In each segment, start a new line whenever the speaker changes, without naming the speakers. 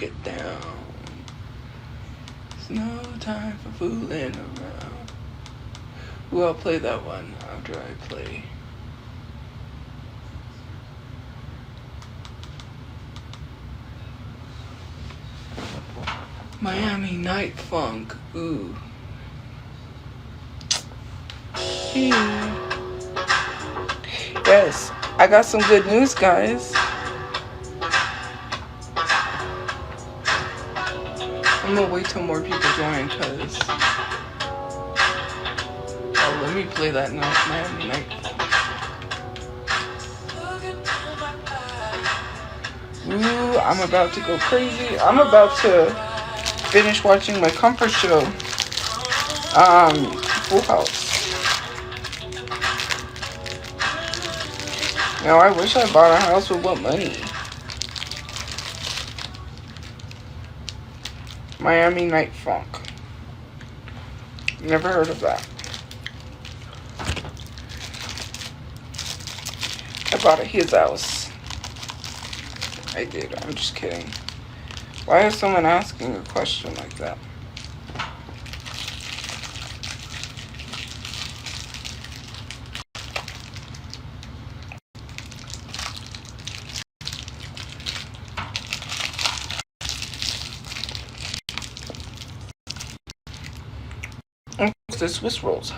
get down. It's no time for fooling around. Ooh, I'll play that one after I play. Miami Night Funk. Ooh. Yes, I got some good news, guys. I'm gonna wait till more people join, cause let me play that now. Miami Night. Ooh, I'm about to go crazy. I'm about to finish watching my comfort show, Full House. Now I wish I bought a house with what money? Miami Night Funk. Never heard of that. I bought at his house. I did. I'm just kidding. Why is someone asking a question like that? The Swiss rolls.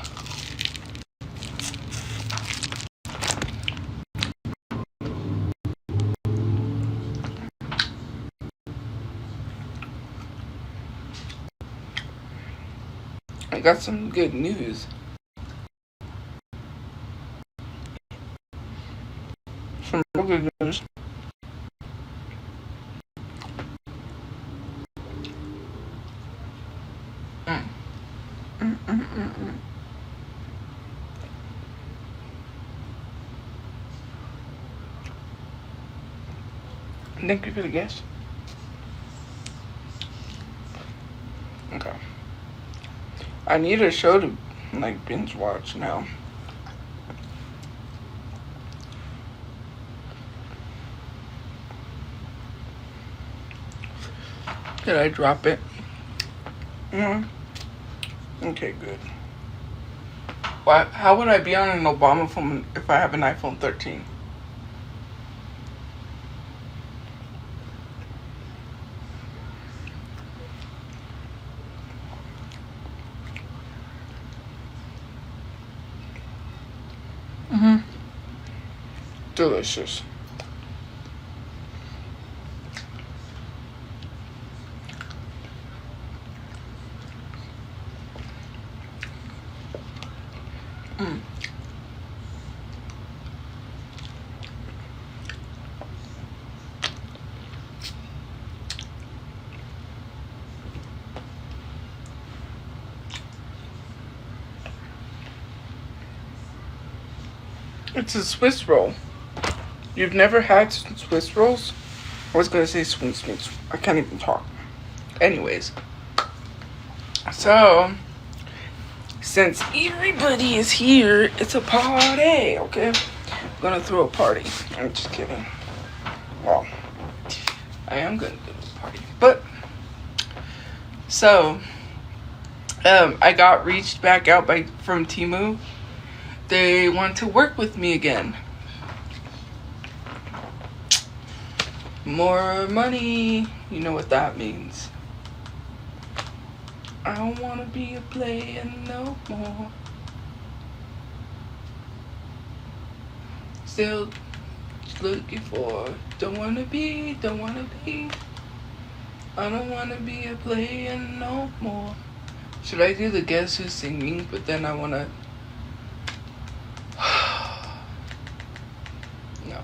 I got some good news. Some real good news. Thank you for the guess. Okay. I need a show to like binge watch now. Did I drop it? Okay, good. Why? How would I be on an Obama phone if I have an iPhone 13? Delicious. It's a Swiss roll. You've never had Swiss rolls? I was gonna say swing. I can't even talk. Anyways. So, since everybody is here, it's a party, okay? I'm gonna throw a party. I'm just kidding. Well, I am gonna do a party. But, so, I got reached back out from Temu. They want to work with me again. More money. You know what that means. I don't want to be a player no more. Still looking for. Don't want to be. I don't want to be a player no more. Should I do the Guess Who's Singing? But then I want to. No.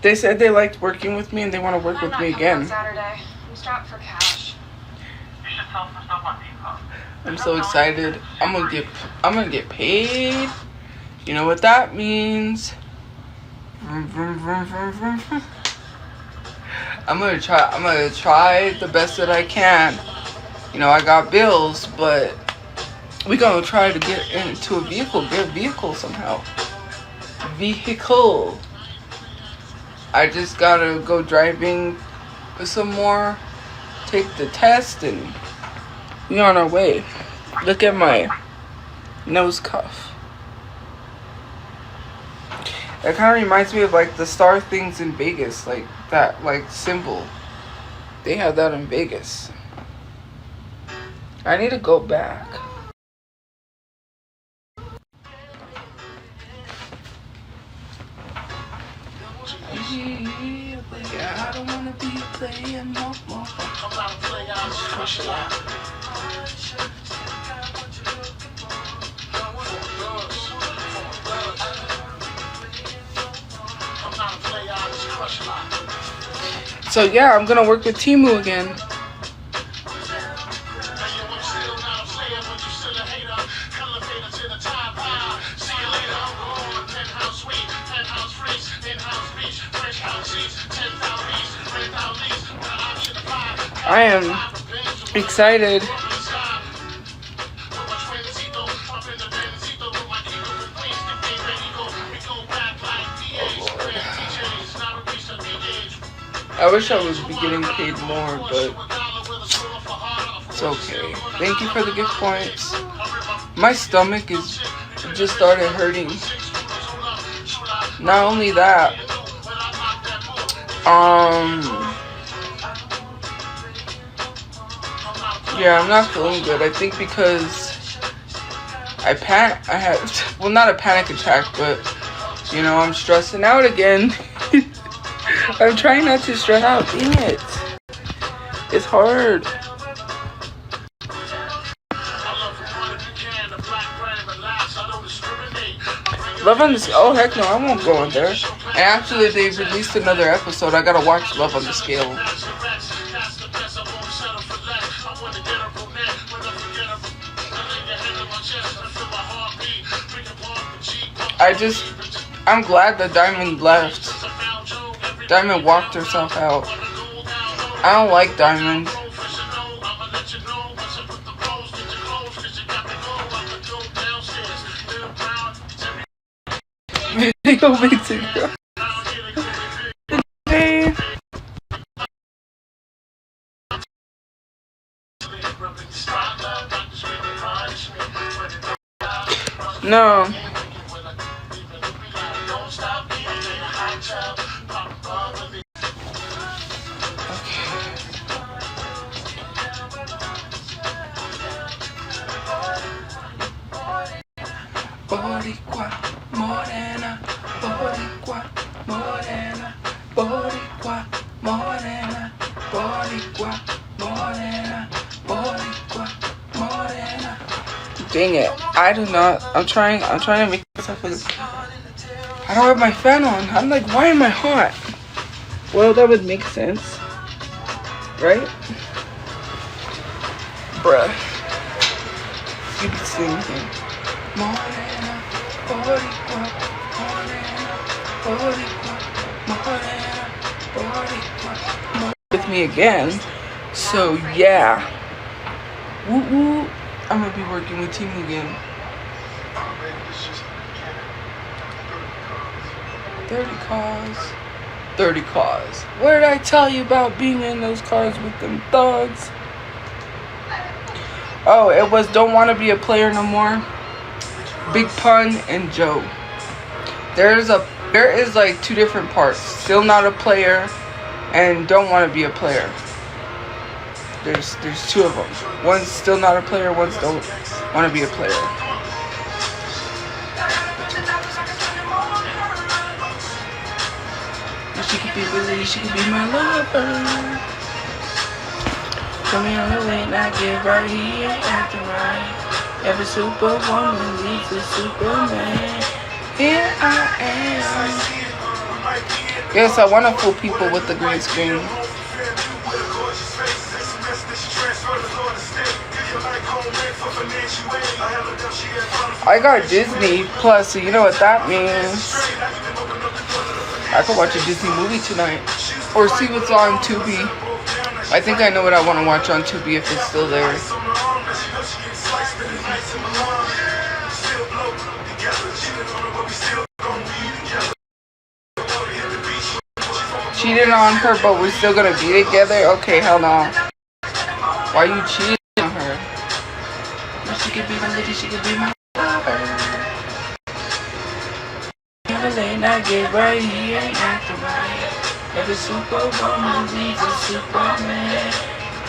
They said they liked working with me and they want to work with me again.
Saturday. I'm strapped for cash.
You should sell some stuff on Depop.
I'm so excited. I'm gonna get paid. You know what that means. I'm gonna try the best that I can. You know, I got bills, but we're gonna try to get into a vehicle, get a vehicle somehow. Vehicle. I just gotta go driving some more, take the test, and we on our way. Look at my nose cuff. That kind of reminds me of like the star things in Vegas, like that, like symbol. They have that in Vegas. I need to go back. Yeah, I don't wanna be a player no more. So yeah, I'm gonna work with Timu again. I am excited. I wish I was getting paid more, but it's okay. Thank you for the gift points. My stomach is just started hurting. Not only that, yeah, I'm not feeling good. I think because I had, well, not a panic attack, but you know, I'm stressing out again. I'm trying not to stress out. Dang it. It's hard. Love on the Scale. Oh, heck no, I won't go in there. And actually, they've released another episode. I gotta watch Love on the Scale. I'm glad that Diamond left. Diamond walked herself out. I don't like Diamond. Video makes it go. No. Boricua, morena, boricua, morena, boricua, morena, boricua, morena, boricua, morena. Dang it. I'm trying to make myself look. I don't have my fan on. I'm like, why am I hot? Well, that would make sense. Right? Bruh. You be singing. Morena, boricua, morena, boricua, morena, boricua, morena. With me again. So yeah. Woo woo. I'm gonna be working with Timu again. 30 cars. What did I tell you about being in those cars with them thugs? Oh, it was Don't Want to Be a Player No More. Big Pun and Joe. There is like two different parts. Still Not a Player and Don't Want to Be a Player. There's two of them. One's Still Not a Player, one's Don't Want to Be a Player. She could be Billy, she could be my lover. Come here on the late night, get right, he ain't acting right. Every superwoman needs a Superman. Here I am. Yes, I want to fool people with the green screen. I got Disney Plus, so you know what that means. I could watch a Disney movie tonight. Or see what's on Tubi. I think I know what I want to watch on Tubi if it's still there. cheated on her, but we're still gonna be together? Okay, hell no. Why you cheating on her? She could be my lady, she could be my lover. Never late night, get right here, acting right. Every superwoman needs a superman.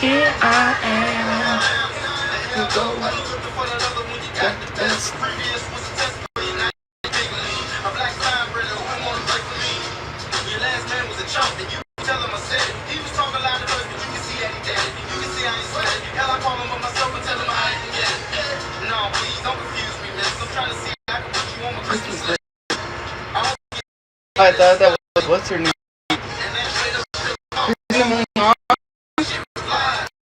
Here I am. You go. Got the best. I thought that was what's her name?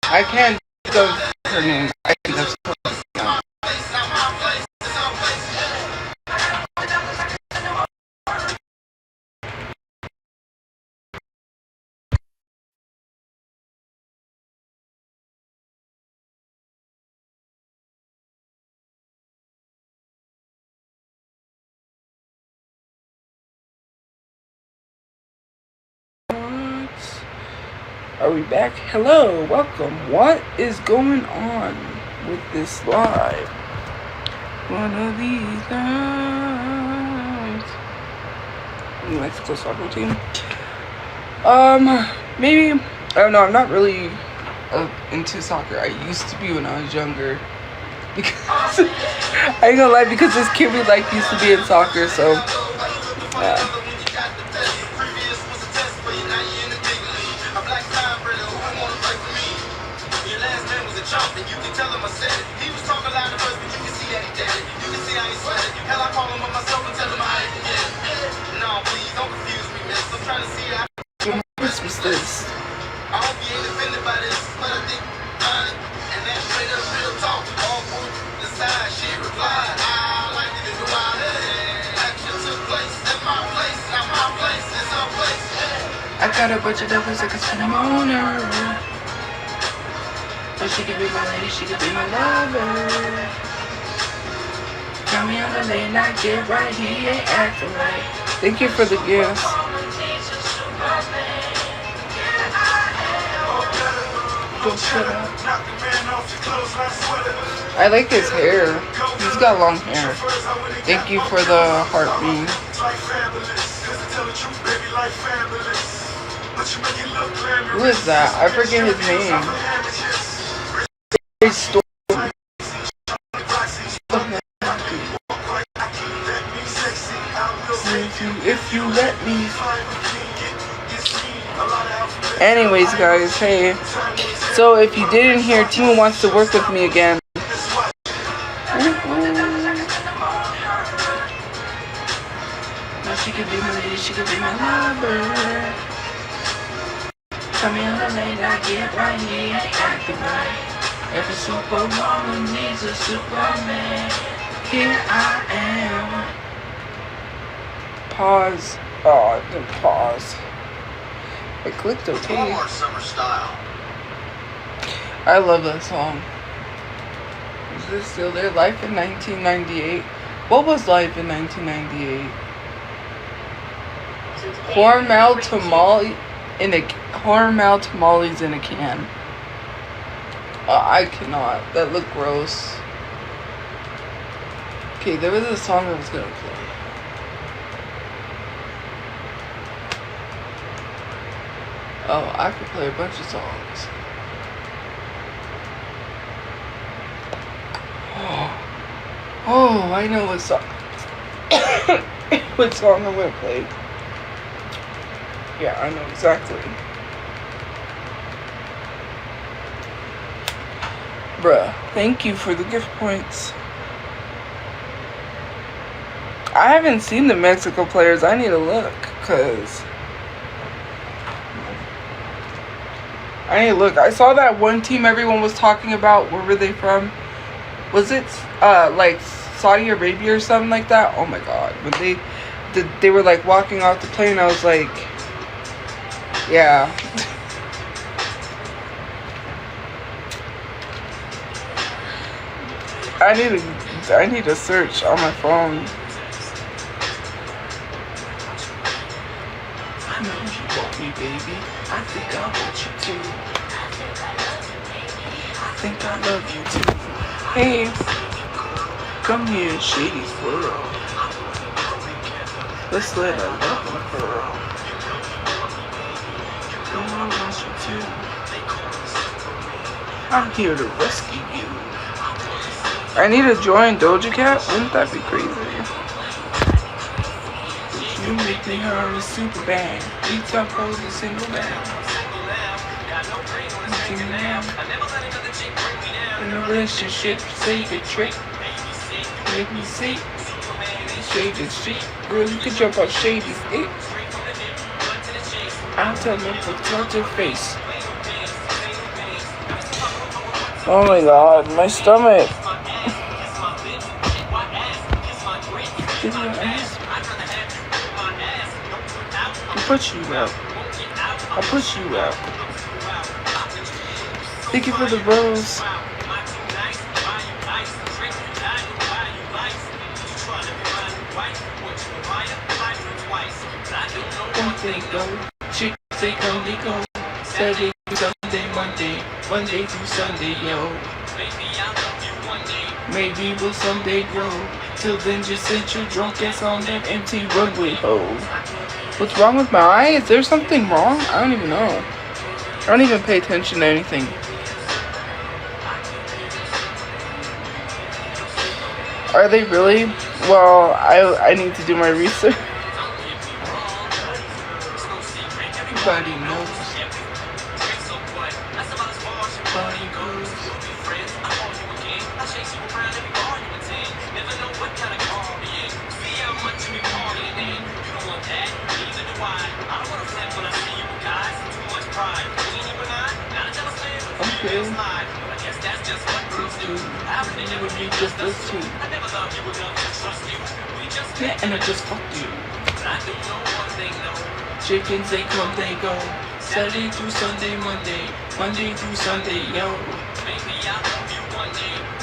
I can't think of her name. I think that's Are we back? Hello, welcome. What is going on with this live? One of these nights. Mexico soccer team. Maybe. I don't know. I'm not really into soccer. I used to be when I was younger. Because I ain't gonna lie, because this kid we like used to be in soccer, so yeah. What was this? I got a bunch of devils that can spend on her. But she could be my lady, she could be my lover. Got me on the late night, get right, he ain't acting right. Thank you for the gifts. Don't shut up. I like his hair. He's got long hair. Thank you for the heartbeat. Who is that? I forget his name. If you let me. Anyways, guys, hey. So if you didn't hear, Timo wants to work with me again. She could be my lady, she could be my lover. Come in the late night, get right here, acting right. Every superwoman needs a superman. Here I am. Pause. Oh, I didn't pause. I clicked OK. I love that song. Is this still there? Life in 1998. What was life in 1998? Hormel tamales in a can. I cannot. That looked gross. Okay, there was a song I was gonna play. Oh, I could play a bunch of songs. Oh, I know what song. What song I'm gonna play. Yeah, I know exactly. Bruh, thank you for the gift points. I haven't seen the Mexico players. I need to look, cause I saw that one team everyone was talking about. Where were they from? Was it like Saudi Arabia or something like that? Oh my god. When they were like walking off the plane, I was like, yeah. I need to search on my phone. want me, baby. I think I want you too. I think I love you too. Hey, come here, Shady's world. Let's let our love unfurl. Girl, I want you too. I'm here to rescue you. I need to join Doja Cat. Wouldn't that be crazy? You make me her a super band. Beats up for the single man. In a relationship, save a trick. Make me see. Shady street. Girl, you can jump on Shady's dick. I'll tell them to touch your face. Oh my god, my stomach. I'll push you out. I'll push you out. Thank you for the rose. Don't they go? Chick say come they go. Saturday through Sunday, Monday through Sunday, yo. Maybe we'll someday grow. Till then, just sit your drunk ass on that empty runway, ho. What's wrong with my eye? Is there something wrong? I don't even know. I don't even pay attention to anything. Are they really? Well, I need to do my research. Everybody knows. Everybody knows. Okay. Just us two. Yeah, and I just fucked you. Chickens, they come, they go. Saturday through Sunday, Monday through Sunday, yo.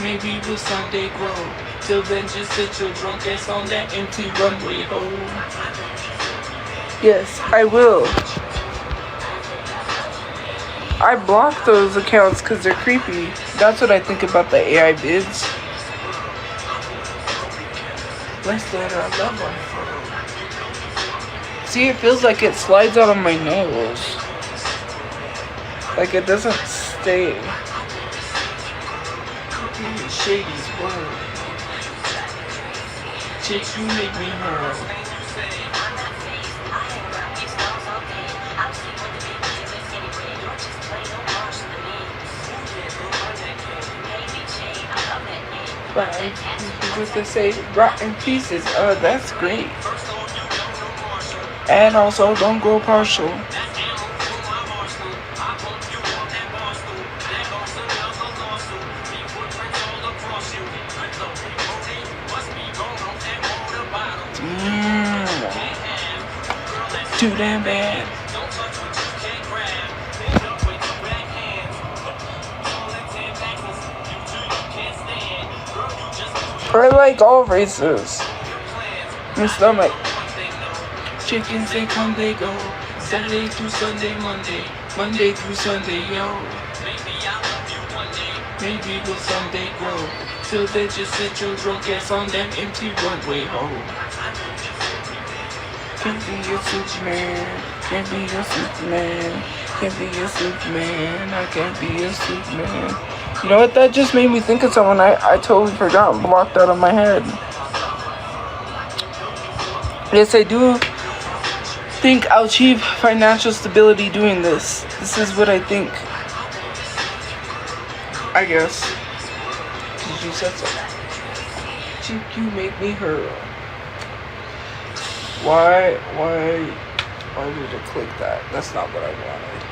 Maybe we'll someday grow. Till then, just sit your drunk ass on that empty runway, ho. Yes, I will. I block those accounts because they're creepy. That's what I think about the AI vids. Let's let our love unfurl. See, it feels like it slides out of my nose. Like it doesn't stay. Shady's world. Chick, you make me hurl. What they say, rotten pieces. That's great. And also, don't go partial. Too damn bad. I like all races. My stomach. Chickens, they come, they go. Saturday through Sunday, Monday through Sunday, yo. Maybe we'll someday grow. Till then, just sit your drunk ass on that empty runway, ho. Can't be a Superman. Can't be a Superman. Can't be a Superman. I can't be a Superman. You know what? That just made me think of someone I totally forgot, blocked out of my head. Yes, I do think I'll achieve financial stability doing this. This is what I think. I guess. Because you said so. Chick, you make me hurl. Why did it click that? That's not what I wanted.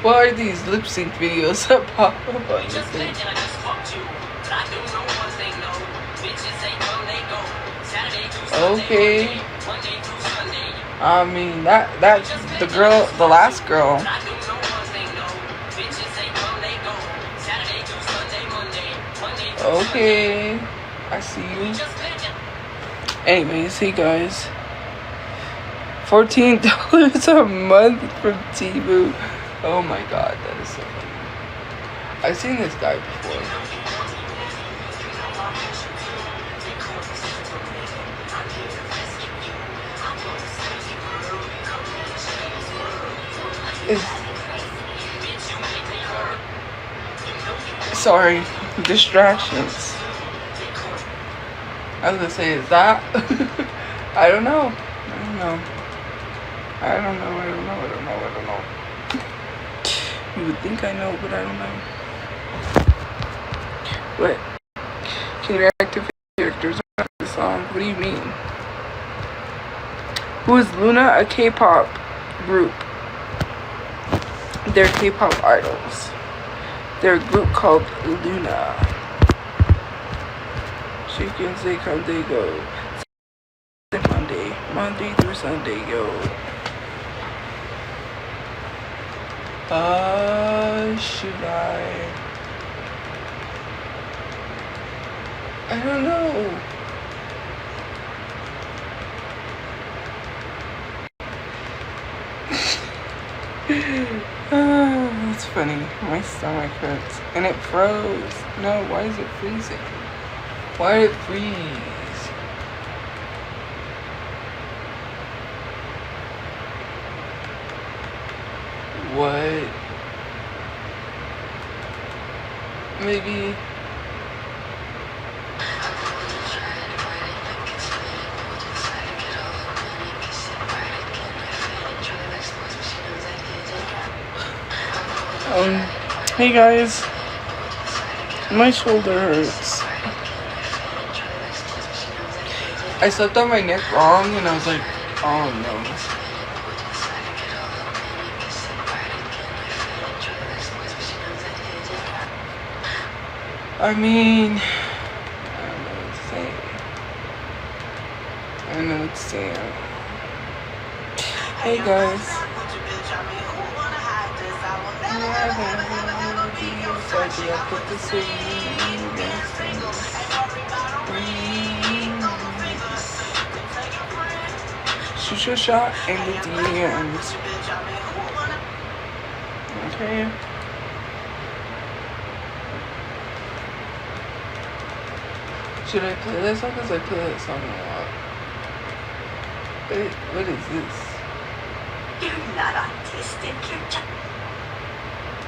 Why are these lip sync videos that pop up on this thing? Okay. I mean that the last girl. Okay, I see you. Anyways, hey guys, $14 a month from Temu. Oh my god, that is so funny. I've seen this guy before. Sorry, distractions. I was gonna say, is that? I don't know. I don't know. You would think I know, but I don't know. What? Can you activate characters on the song? What do you mean? Who is Luna? A K-pop group. They're K-pop idols. They're a group called Luna. She can say come they go. Monday through Sunday, yo. Should I don't know. That's funny. My stomach hurts. And it froze. No, why is it freezing? Why did it freeze? What? Maybe. Hey guys, my shoulder hurts. I slept on my neck wrong and I was like, oh no. I mean, I don't know what to say. Hey guys. Shoot your shot in the DMs. Okay. Should I play that song? Because I play that song a lot. What is this?
You're not autistic, you're just...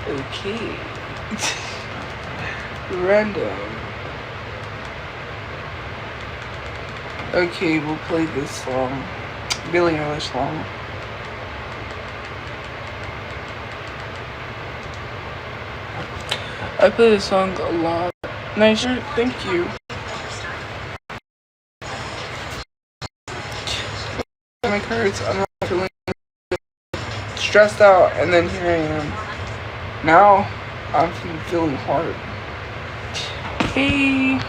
Okay. Random. Okay, we'll play this song. Billie Eilish song. I play this song a lot. Nice shirt, thank you. My hurts, I'm not feeling stressed out, and then here I am. Now I'm feeling hard. Hey.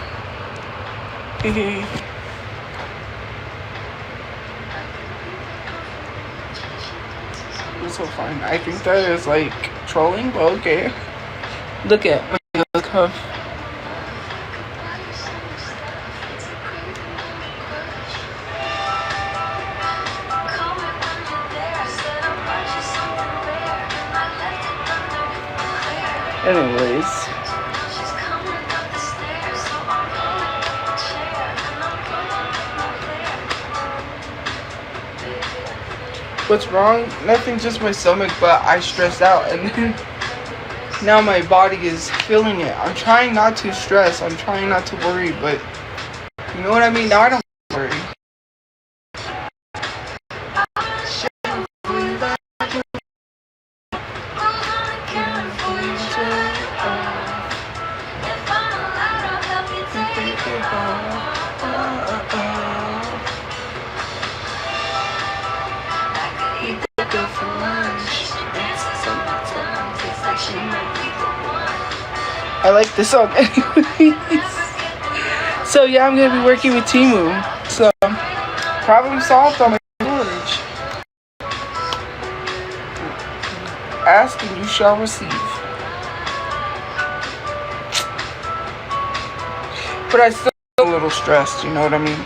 It's so fine. I think that is like trolling, but okay. Look at my cuff. Anyways. What's wrong? Nothing, just my stomach, but I stressed out and then now my body is feeling it. I'm trying not to stress. I'm trying not to worry, but you know what I mean? Now I don't worry. I like this song anyways. So yeah, I'm gonna be working with Temu. So problem solved on my storage. Ask and you shall receive. but I still a little stressed, you know what I mean?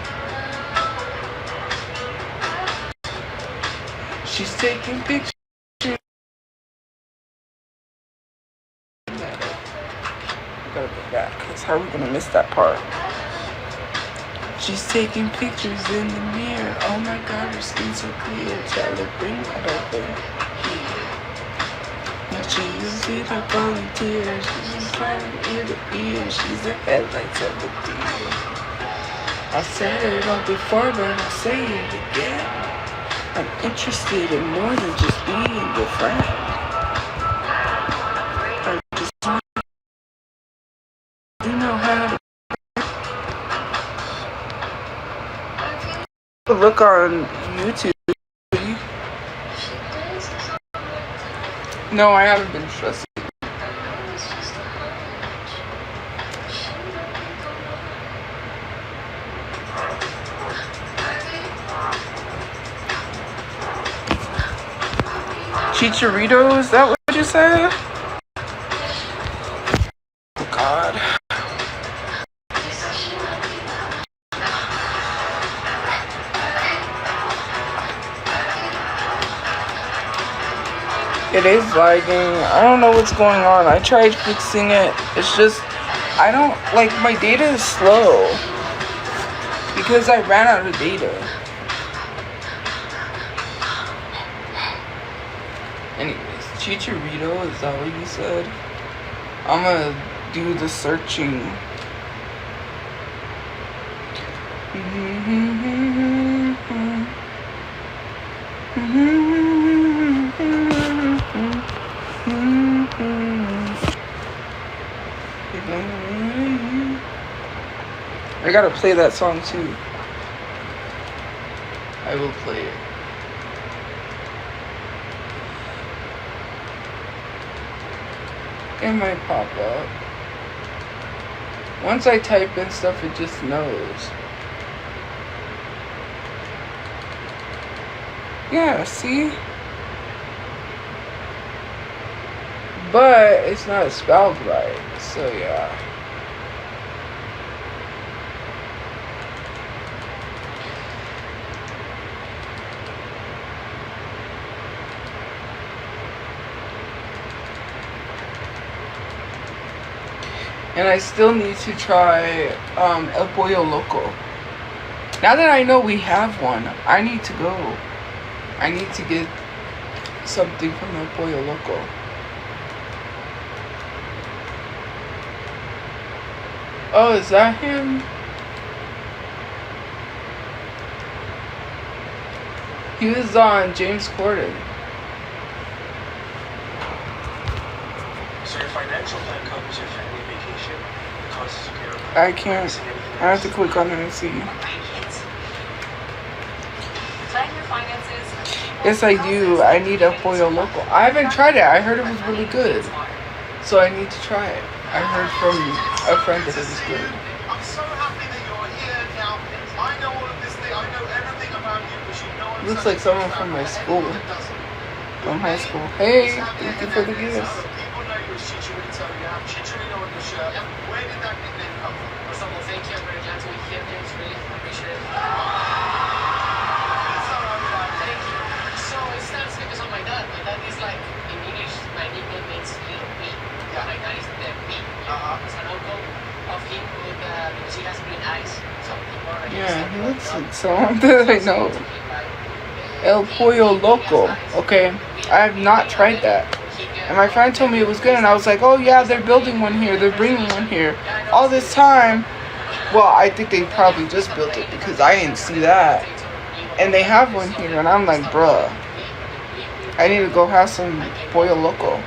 She's taking pictures. Gotta go back, because how are we gonna miss that part? She's taking pictures in the mirror. Oh my god, her skin's so clear. Try to bring it over here. Now she uses her volunteers. She's flying ear to ear. She's the headlights of the deer. I said it all before, but I'll say it again. I'm interested in more than just being your friend. I just want you know how to look on YouTube. No, I haven't been stressing. Chicharito, is that what you said? Oh God. It is lagging. I don't know what's going on. I tried fixing it. It's just, I don't, like, my data is slow. Because I ran out of data. Anyways, Chicharito, is that what you said? I'm gonna do the searching. I gotta play that song too. I will play it. It might pop up. Once I type in stuff, it just knows. Yeah, see? But it's not spelled right, so yeah. And I still need to try El Pollo Loco. Now that I know we have one, I need to go. I need to get something from El Pollo Loco. Oh, is that him? He was on James Corden.
So your financial plan covers your family vacation, the costs of care.
I can't. I have to click on it and see.
Plan your finances.
Yes, I do. I need El Pollo Loco. I haven't tried it. I heard it was really good. So I need to try it. I heard from a friend that it was good.
I'm so happy that you're here now. I know all of this thing. I know everything about you, but you know I'm
Looks like someone from my school. From high school. Hey, thank you for the gifts.
People know you as Chicharito. You have Chicharito on your shirt. Where did that nickname come from?
First of all, thank you. I'm very glad to be here. Thanks, really appreciate it. Thank you. So it starts because of my dad. My dad is like, in English, my nickname means little pig.
Yeah.
My dad is the pig. It's an uncle of him with, because he has green eyes. So people are
Yeah, he looks like someone that I know. El Pollo Loco. Okay, I have not tried that. And my friend told me it was good, and I was like, oh yeah, they're building one here. They're bringing one here. All this time, well, I think they probably just built it because I didn't see that. And they have one here, and I'm like, bruh, I need to go have some Pollo Loco.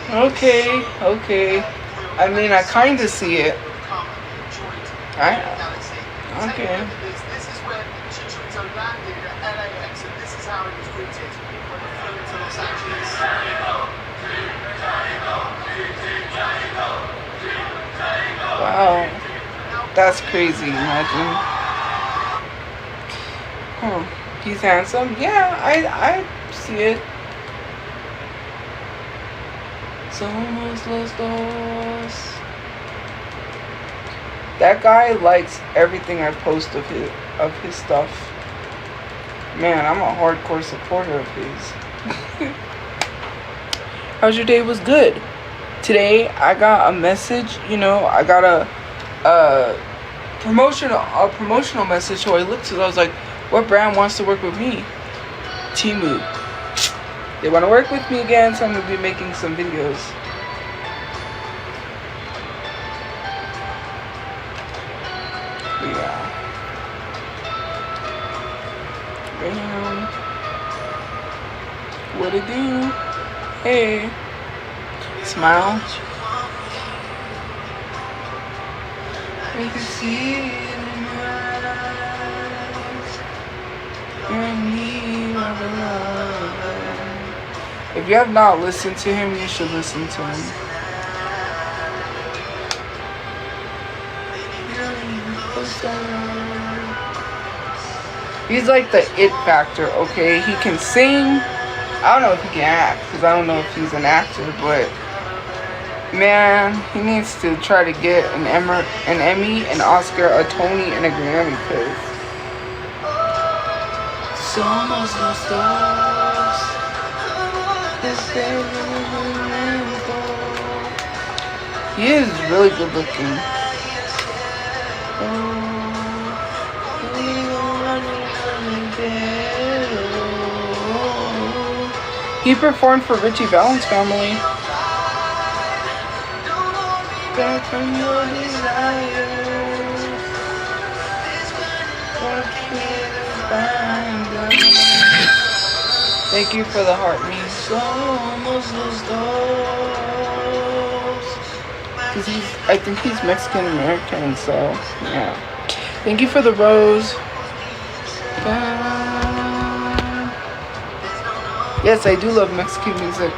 Okay, okay. I mean, I kind of see it. Okay.
This is when Chicharito landed at LAX, and this is how he was greeted when he flew into Los Angeles.
Wow. That's crazy, imagine. He's handsome? Yeah, I see it. Somos los dos. That guy likes everything I post of his stuff. Man, I'm a hardcore supporter of his. How's your day? Was good. Today I got a message. I got a promotional message. So I looked at it. I was like, what brand wants to work with me? Temu. They want to work with me again, so I'm gonna be making some videos. Yeah. Bam. What it do? Hey. Smile. I can see it in your eyes. You're me, my love. If you have not listened to him, you should listen to him. He's like the it factor, okay? He can sing. I don't know if he can act, because I don't know if he's an actor, but man, he needs to try to get an Emmy, an Oscar, a Tony, and a Grammy, because somos los dos. He is really good looking. He performed for Richie Valens' family. Back from your desires. Thank you for the heart me. Somos los dos. Because I think he's Mexican American, so yeah. Thank you for the rose. Yes, I do love Mexican music.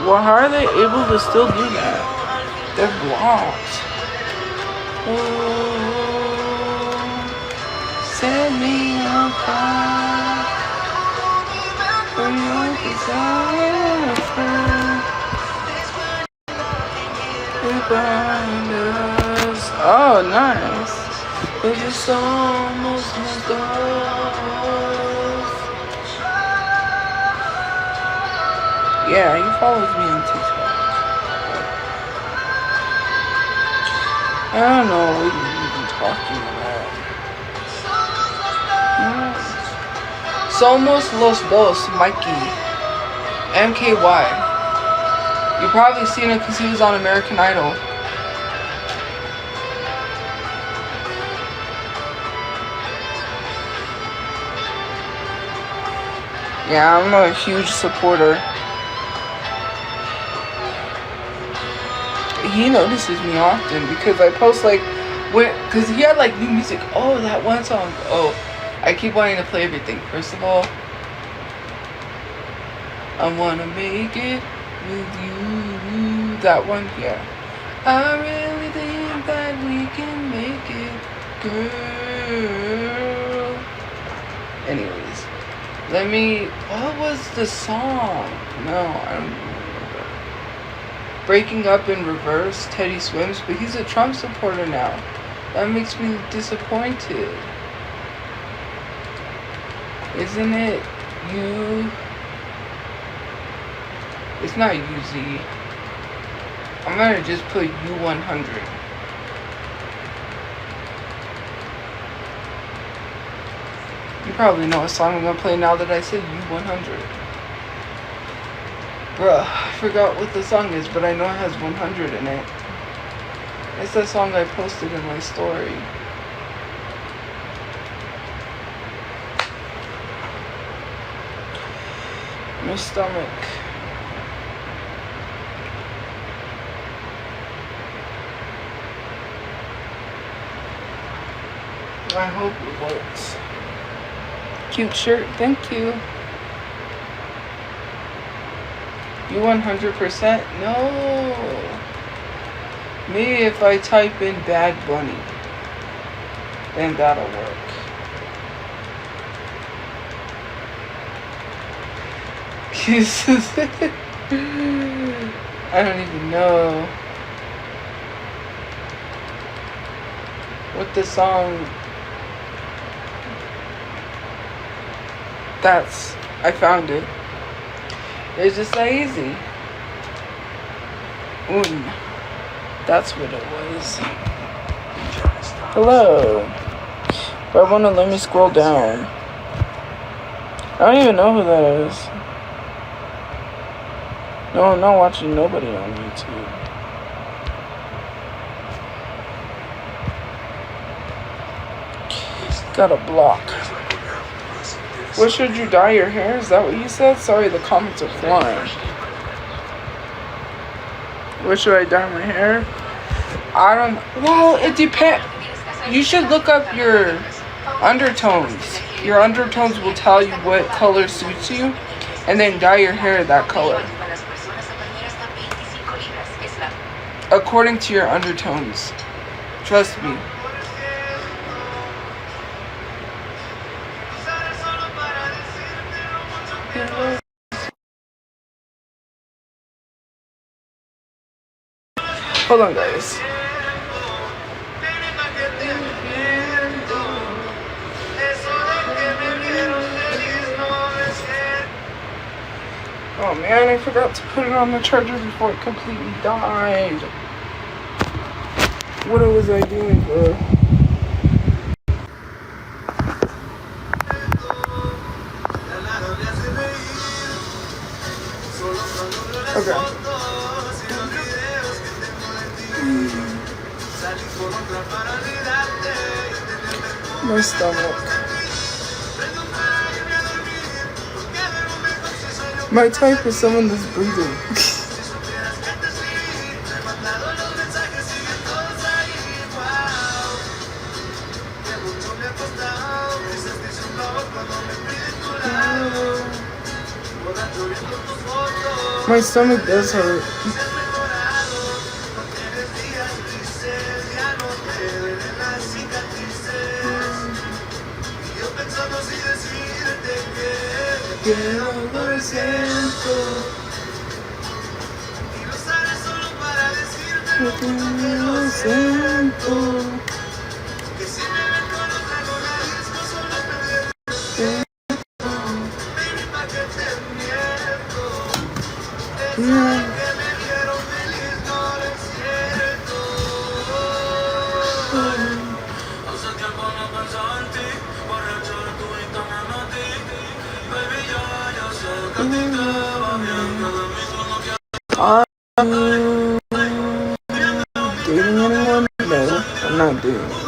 Well, how are they able to still do that? They're blocked. Set me on fire. For your desire. Behind us. Oh, nice. We're just almost done. Yeah, he follows me on TikTok. I don't know what you're even talking about. Somos los dos, Mikey. MKY. You probably seen it because he was on American Idol. Yeah, I'm a huge supporter. He notices me often because I post because he had new music. Oh, that one song. Oh, I keep wanting to play everything. First of all, I wanna make it with you. That one, yeah. I really think that we can make it, girl. Anyways, what was the song? No, I don't remember. Breaking Up in Reverse, Teddy Swims, but he's a Trump supporter now. That makes me disappointed. Isn't it you? It's not UZ. I'm gonna just put U100. You probably know a song I'm gonna play now that I said U100. Bruh, I forgot what the song is, but I know it has 100 in it. It's that song I posted in my story. My stomach. I hope it works. Cute shirt, thank you. You 100%? No. Maybe if I type in Bad Bunny, then that'll work. Kisses. I don't even know what the song. I found it. It's just that easy. That's what it was. Hello. If I want to, let me scroll down. I don't even know who that is. No, I'm not watching nobody on YouTube. Got a block. What should you dye your hair? Is that what you said? Sorry, the comments are flying. What should I dye my hair? I don't. Well, it depends. You should look up your undertones. Your undertones will tell you what color suits you, and then dye your hair that color according to your undertones. Trust me. Hold on, guys. Oh man, I forgot to put it on the charger before it completely died. What was I doing, bro? Okay. My stomach. My type is someone that's breathing. My stomach does hurt. Dating anyone? No, I'm not dating anyone.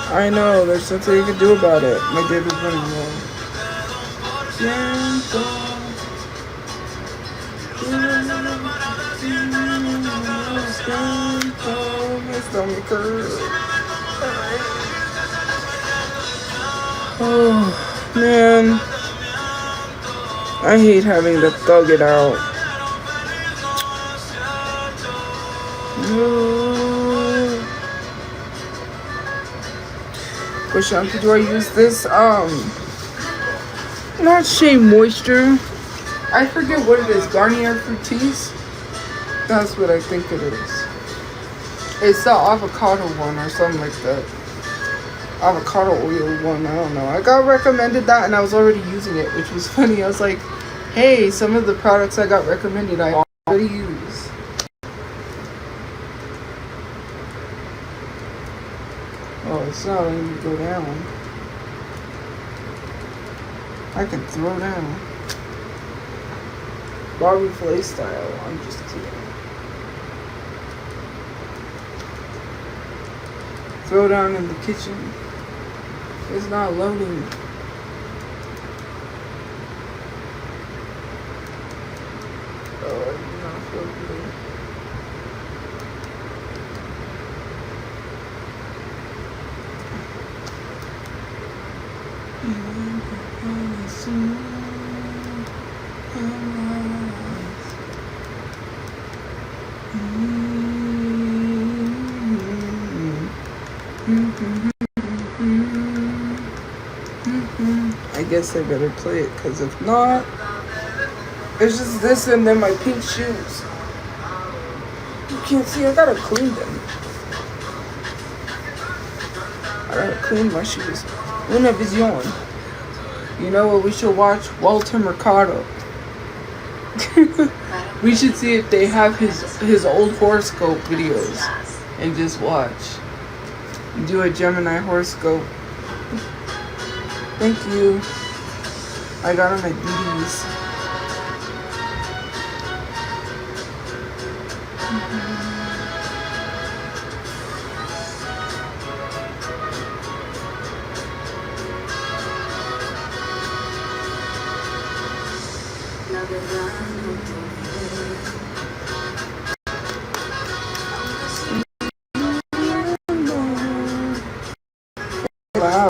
I know, there's nothing you can do about it. My day was running long. My stomach hurts. Oh, man. I hate having to thug it out. What shampoo do I use? This not Shea Moisture. I forget what it is. Garnier Fructis. That's what I think it is. It's the avocado one or something like that. Avocado oil one. I don't know. I got recommended that and I was already using it, which was funny. I was like, hey, some of the products I got recommended I already use. It's not letting me go down. I can throw down. Barbie play style. I'm just kidding. Throw down in the kitchen. It's not loading. Oh, I do not feel good. I guess I better play it, because if not, it's just this and then my pink shoes. You can't see, I gotta clean them. I gotta clean my shoes. Una Vision. You know what we should watch? Walter Mercado. We should see if they have his old horoscope videos and just watch. Do a Gemini horoscope. Thank you. I got them at DD's. Wow.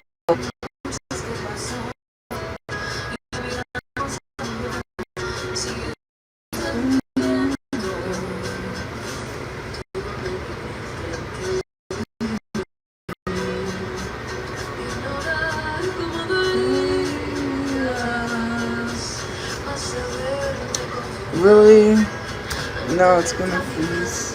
Really? No, it's gonna freeze.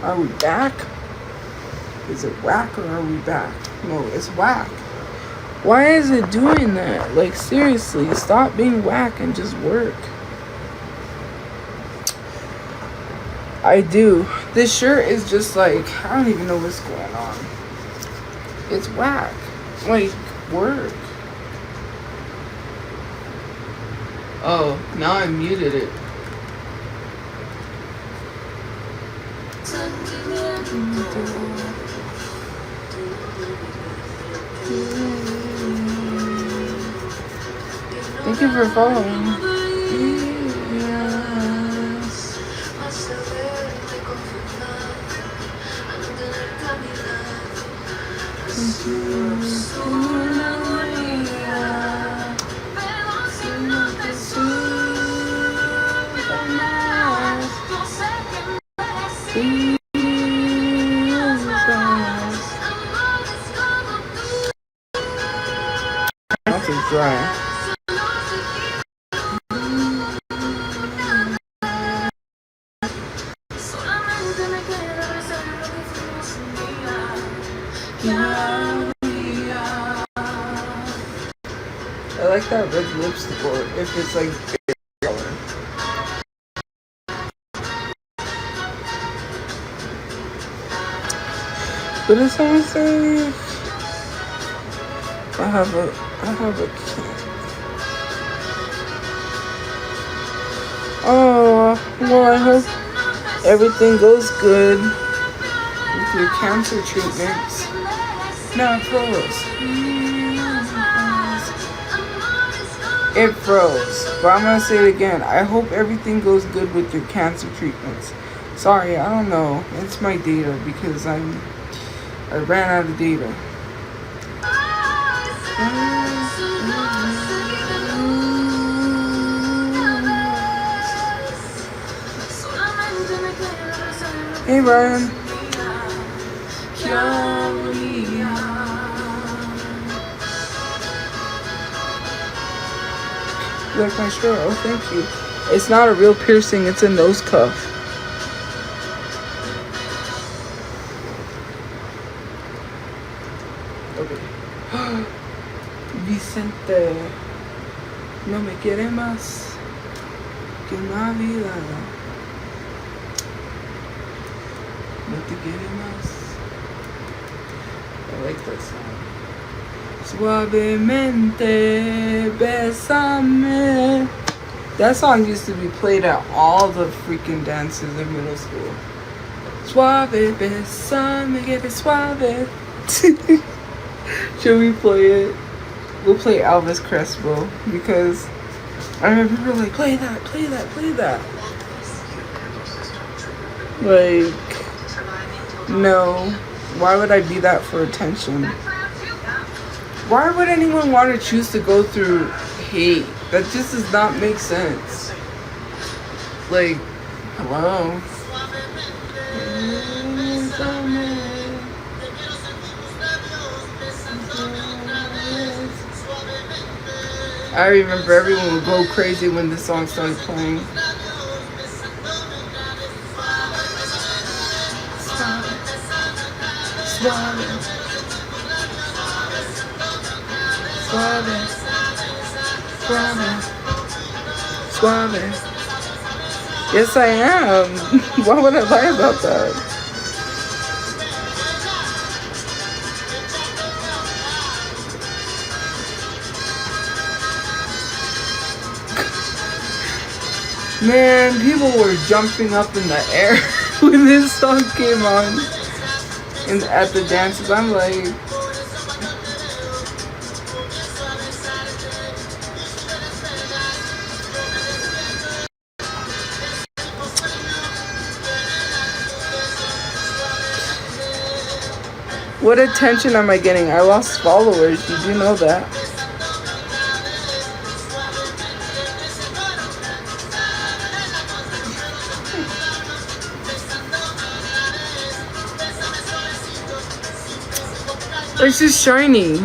Are we back? Is it whack or are we back? No, it's whack. Why is it doing that? Like, seriously, stop being whack and just work. I do. This shirt is just like, I don't even know what's going on. It's whack. Like, work. Oh, now I muted it. Thank you for following. Mouth is dry. I like that red lipstick, or if it's like color. But it's someone say I have a oh, well, I hope everything goes good with your cancer treatments. No, it froze. It froze. But I'm gonna say it again. I hope everything goes good with your cancer treatments. Sorry, I don't know. It's my data because I ran out of data. Hey, Brian. You like my shirt? Oh, thank you. It's not a real piercing. It's a nose cuff. Okay. Vicente, no me quiere más que una vida. No te quiere más. I like that song. Suavemente, besame. That song used to be played at all the freaking dances in middle school. Suave, besame, get it suave. Should we play it? We'll play Elvis Crespo because I remember people were like, play that, play that, play that. Like, no. Why would I be that for attention? Why would anyone want to choose to go through hate? That just does not make sense. Like, hello. I remember everyone would go crazy when this song started playing. Suave. Suave. Suave. Suave. Yes, I am. Why would I lie about that? Man, people were jumping up in the air when this song came on at the dances. I'm like, what attention am I getting? I lost followers. You do know that. It's just shiny.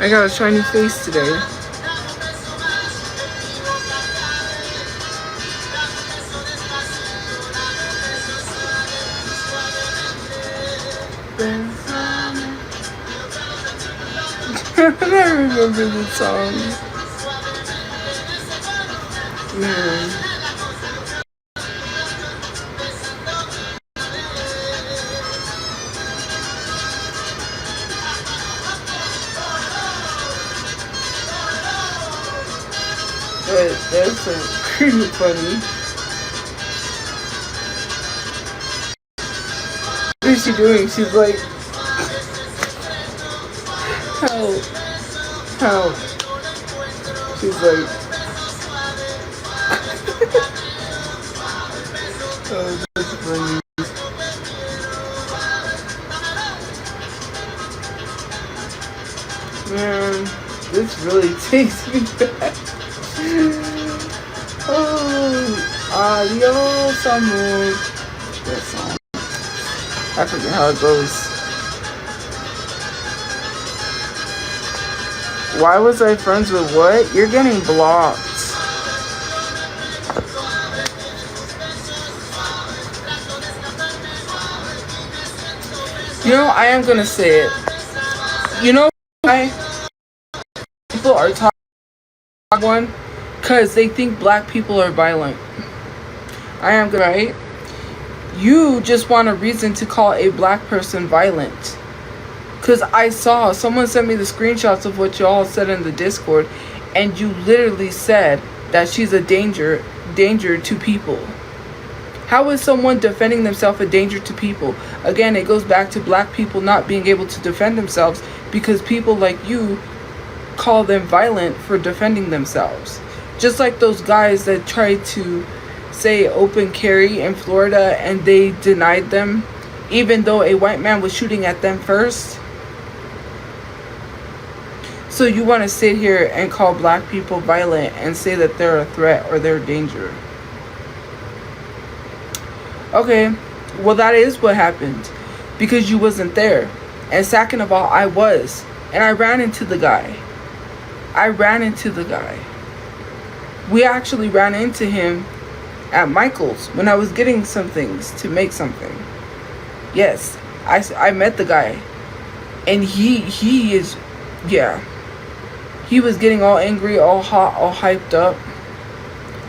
I got a shiny face today. I remember the song. Man. But that's so pretty funny. What is she doing? She's like, help, help. She's like, oh, that's funny. Man, this really takes me back. Oh, adios, amor. That song. I forget how it goes. Why was I friends with what? You're getting blocked. You know, I am gonna say it. You know why people are talking one? Because they think black people are violent. I am gonna, right? You just want a reason to call a black person violent. Because I saw, someone sent me the screenshots of what y'all said in the Discord, and you literally said that she's a danger to people. How is someone defending themselves a danger to people? Again, it goes back to black people not being able to defend themselves because people like you call them violent for defending themselves. Just like those guys that tried to say open carry in Florida and they denied them, even though a white man was shooting at them first. So you want to sit here and call black people violent and say that they're a threat or they're a danger. Okay, well that is what happened because you wasn't there. And second of all, I was. And I ran into the guy. I ran into the guy. We actually ran into him at Michael's when I was getting some things to make something. Yes, I met the guy. And he is, yeah. He was getting all angry, all hot, all hyped up.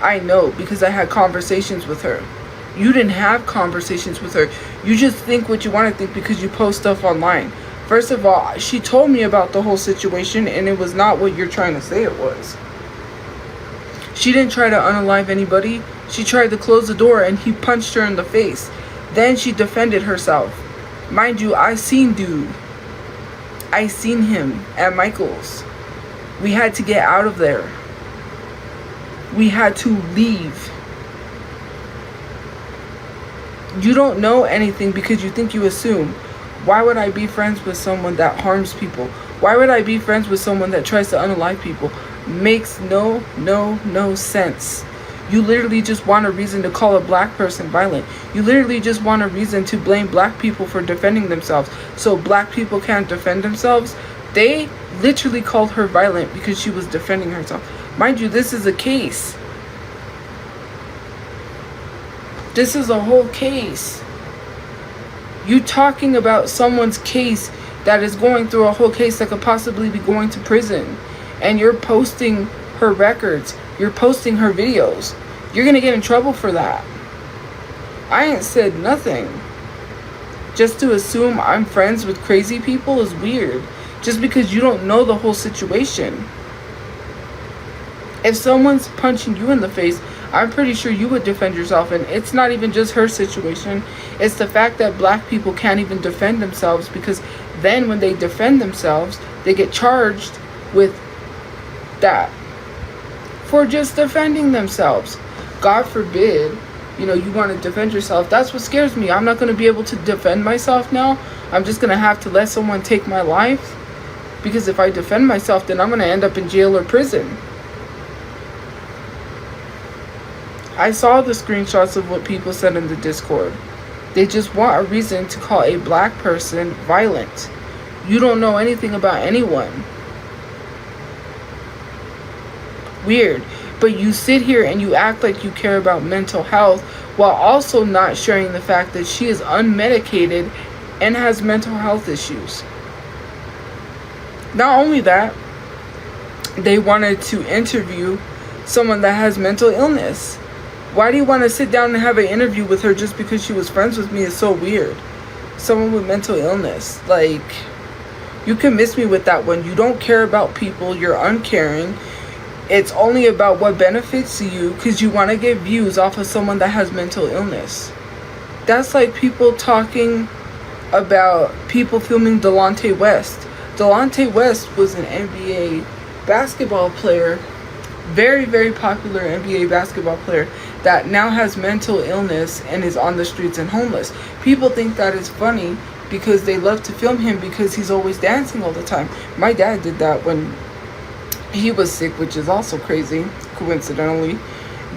I know, because I had conversations with her. You didn't have conversations with her. You just think what you want to think because you post stuff online. First of all, she told me about the whole situation, and it was not what you're trying to say it was. She didn't try to unalive anybody. She tried to close the door, and he punched her in the face. Then she defended herself. Mind you, I seen dude. I seen him at Michael's. We had to get out of there. We had to leave. You don't know anything because you think you assume. Why would I be friends with someone that harms people? Why would I be friends with someone that tries to unalive people? Makes no sense. You literally just want a reason to call a black person violent. You literally just want a reason to blame black people for defending themselves. So black people can't defend themselves. They literally called her violent because she was defending herself. Mind you, this is a case. This is a whole case. You talking about someone's case that is going through a whole case that could possibly be going to prison. And you're posting her records. You're posting her videos. You're going to get in trouble for that. I ain't said nothing. Just to assume I'm friends with crazy people is weird. Just because you don't know the whole situation. If someone's punching you in the face, I'm pretty sure you would defend yourself. And it's not even just her situation. It's the fact that black people can't even defend themselves, because then when they defend themselves, they get charged with that for just defending themselves. God forbid, you want to defend yourself. That's what scares me. I'm not going to be able to defend myself now. I'm just going to have to let someone take my life, because if I defend myself, then I'm going to end up in jail or prison. I saw the screenshots of what people said in the Discord. They just want a reason to call a black person violent. You don't know anything about anyone. Weird. But you sit here and you act like you care about mental health while also not sharing the fact that she is unmedicated and has mental health issues. Not only that, they wanted to interview someone that has mental illness. Why do you want to sit down and have an interview with her just because she was friends with me? Is so weird. Someone with mental illness. Like, you can miss me with that one. You don't care about people. You're uncaring. It's only about what benefits you because you want to get views off of someone that has mental illness. That's like people talking about people filming Delonte West. Delonte West was an NBA basketball player. Very, very popular NBA basketball player that now has mental illness and is on the streets and homeless. People think that is funny because they love to film him because he's always dancing all the time. My dad did that when he was sick, which is also crazy, coincidentally.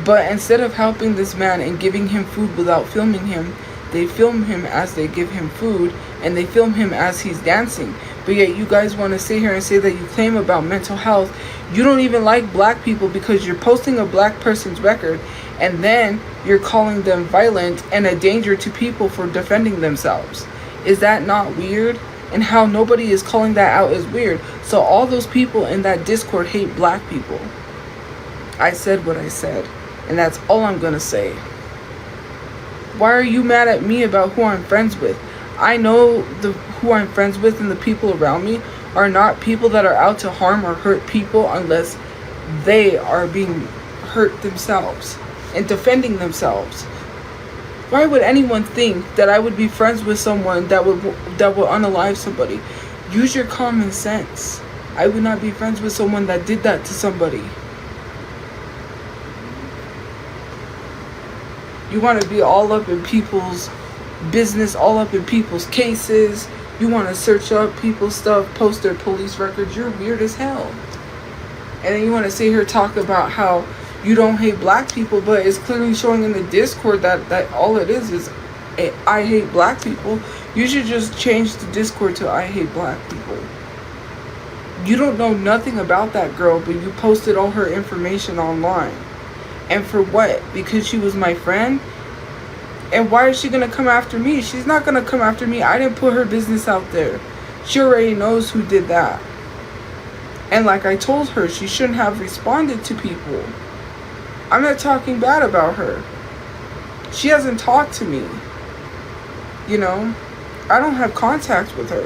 But instead of helping this man and giving him food without filming him, they film him as they give him food, and they film him as he's dancing. But yet you guys want to sit here and say that you claim about mental health. You don't even like black people because you're posting a black person's record, and then you're calling them violent and a danger to people for defending themselves. Is that not weird? And how nobody is calling that out is weird. So all those people in that Discord hate black people. I said what I said, and that's all I'm gonna say. Why are you mad at me about who I'm friends with? I know who I'm friends with, and the people around me are not people that are out to harm or hurt people unless they are being hurt themselves and defending themselves. Why would anyone think that I would be friends with someone that would unalive somebody? Use your common sense. I would not be friends with someone that did that to somebody. You want to be all up in people's business, all up in people's cases. You want to search up people's stuff, post their police records. You're weird as hell. And then you want to sit here talk about how you don't hate black people, but it's clearly showing in the Discord that all it is I hate black people. You should just change the Discord to I hate black people. You don't know nothing about that girl, but you posted all her information online. And for what? Because she was my friend? And why is she going to come after me? She's not going to come after me. I didn't put her business out there. She already knows who did that. And like I told her, she shouldn't have responded to people. I'm not talking bad about her. She hasn't talked to me. You know? I don't have contact with her.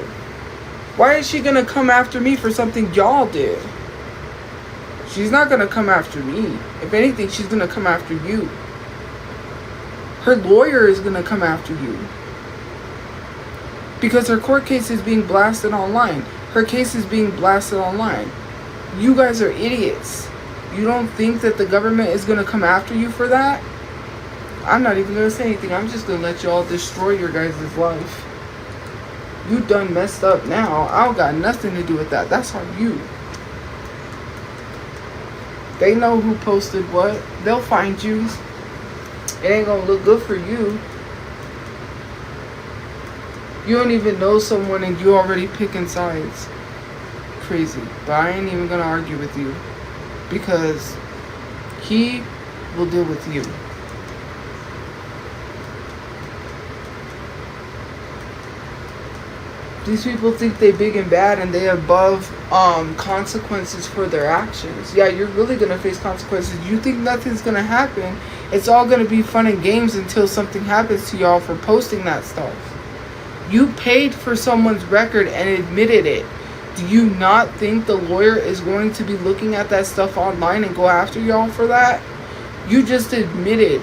Why is she gonna come after me for something y'all did? She's not gonna come after me. If anything, she's gonna come after you. Her lawyer is gonna come after you. Because her court case is being blasted online. Her case is being blasted online. You guys are idiots. You don't think that the government is gonna come after you for that? I'm not even gonna say anything. I'm just gonna let y'all destroy your guys' life. You done messed up now. I don't got nothing to do with that. That's on you. They know who posted what. They'll find you. It ain't gonna look good for you. You don't even know someone and you already picking sides. Crazy. But I ain't even gonna argue with you. Because he will deal with you. These people think they big and bad and they above consequences for their actions. Yeah, you're really going to face consequences. You think nothing's going to happen. It's all going to be fun and games until something happens to y'all for posting that stuff. You paid for someone's record and admitted it. Do you not think the lawyer is going to be looking at that stuff online and go after y'all for that? You just admitted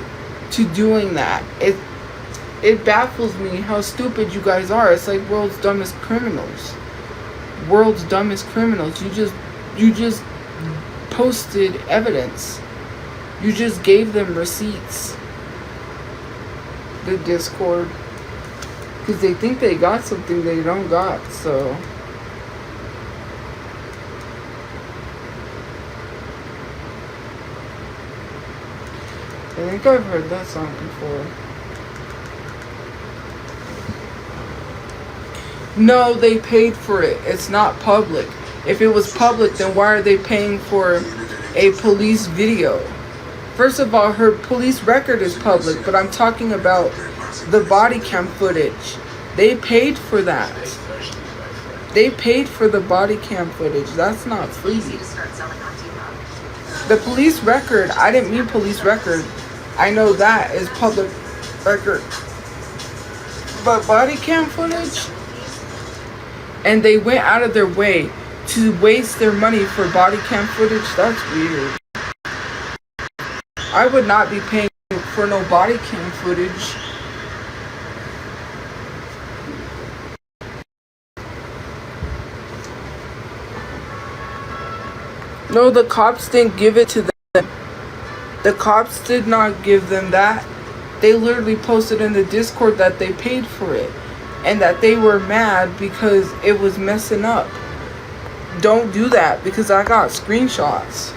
to doing that. It baffles me how stupid you guys are. It's like world's dumbest criminals. World's dumbest criminals. You just posted evidence. You just gave them receipts. The Discord. Because they think they got something they don't got, so. I think I've heard that song before. No, they paid for it. It's not public. If it was public, then why are they paying for a police video? First of all, her police record is public, but I'm talking about the body cam footage. They paid for that. They paid for the body cam footage. That's not free. The police record, I didn't mean police record. I know that is public record. But body cam footage? And they went out of their way to waste their money for body cam footage? That's weird. I would not be paying for no body cam footage. No, the cops didn't give it to them. The cops did not give them that. They literally posted in the Discord that they paid for it. And that they were mad because it was messing up. Don't do that because I got screenshots.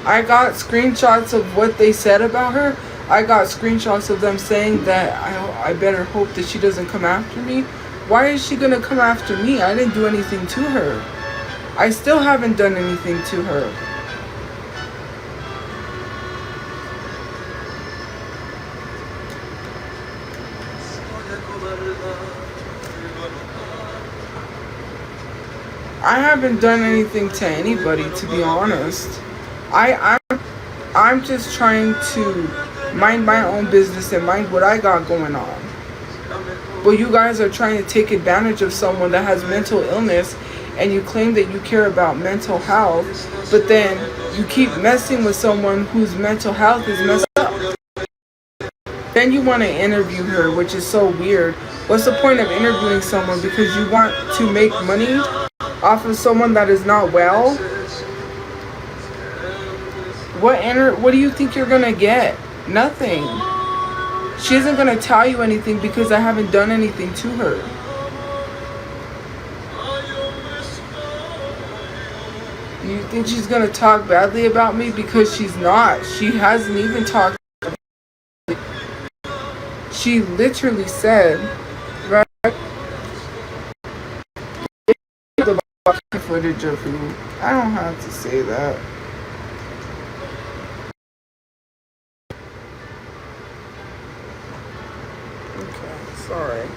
I got screenshots of what they said about her. I got screenshots of them saying that I better hope that she doesn't come after me. Why is she gonna come after me? I didn't do anything to her. I still haven't done anything to her. I haven't done anything to anybody, to be honest. I'm just trying to mind my own business and mind what I got going on. But you guys are trying to take advantage of someone that has mental illness and you claim that you care about mental health, but then you keep messing with someone whose mental health is messed up. Then you want to interview her, which is so weird. What's the point of interviewing someone because you want to make money off of someone that is not well? What do you think you're gonna get? Nothing. She isn't gonna tell you anything because I haven't done anything to her. You think she's gonna talk badly about me? Because she's not. She hasn't even talked. She literally said, right? footage of who. I don't have to say that. Okay, sorry.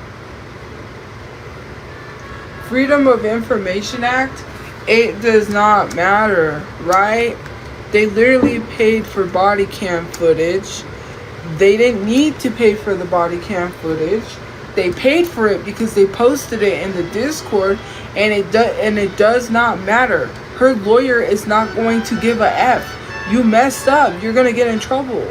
Freedom of Information Act, it does not matter, right? They literally paid for body cam footage. They didn't need to pay for the body cam footage. They paid for it because they posted it in the Discord, and it does not matter. Her lawyer is not going to give a F. You messed up. You're gonna get in trouble.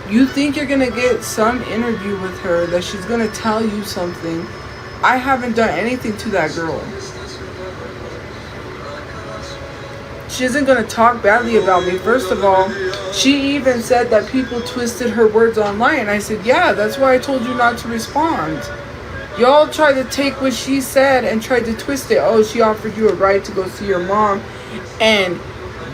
You think you're gonna get some interview with her that she's gonna tell you something. I haven't done anything to that girl. She isn't going to talk badly about me. First of all, she even said that people twisted her words online. I said, yeah, that's why I told you not to respond. Y'all tried to take what she said and tried to twist it. Oh, she offered you a right to go see your mom, and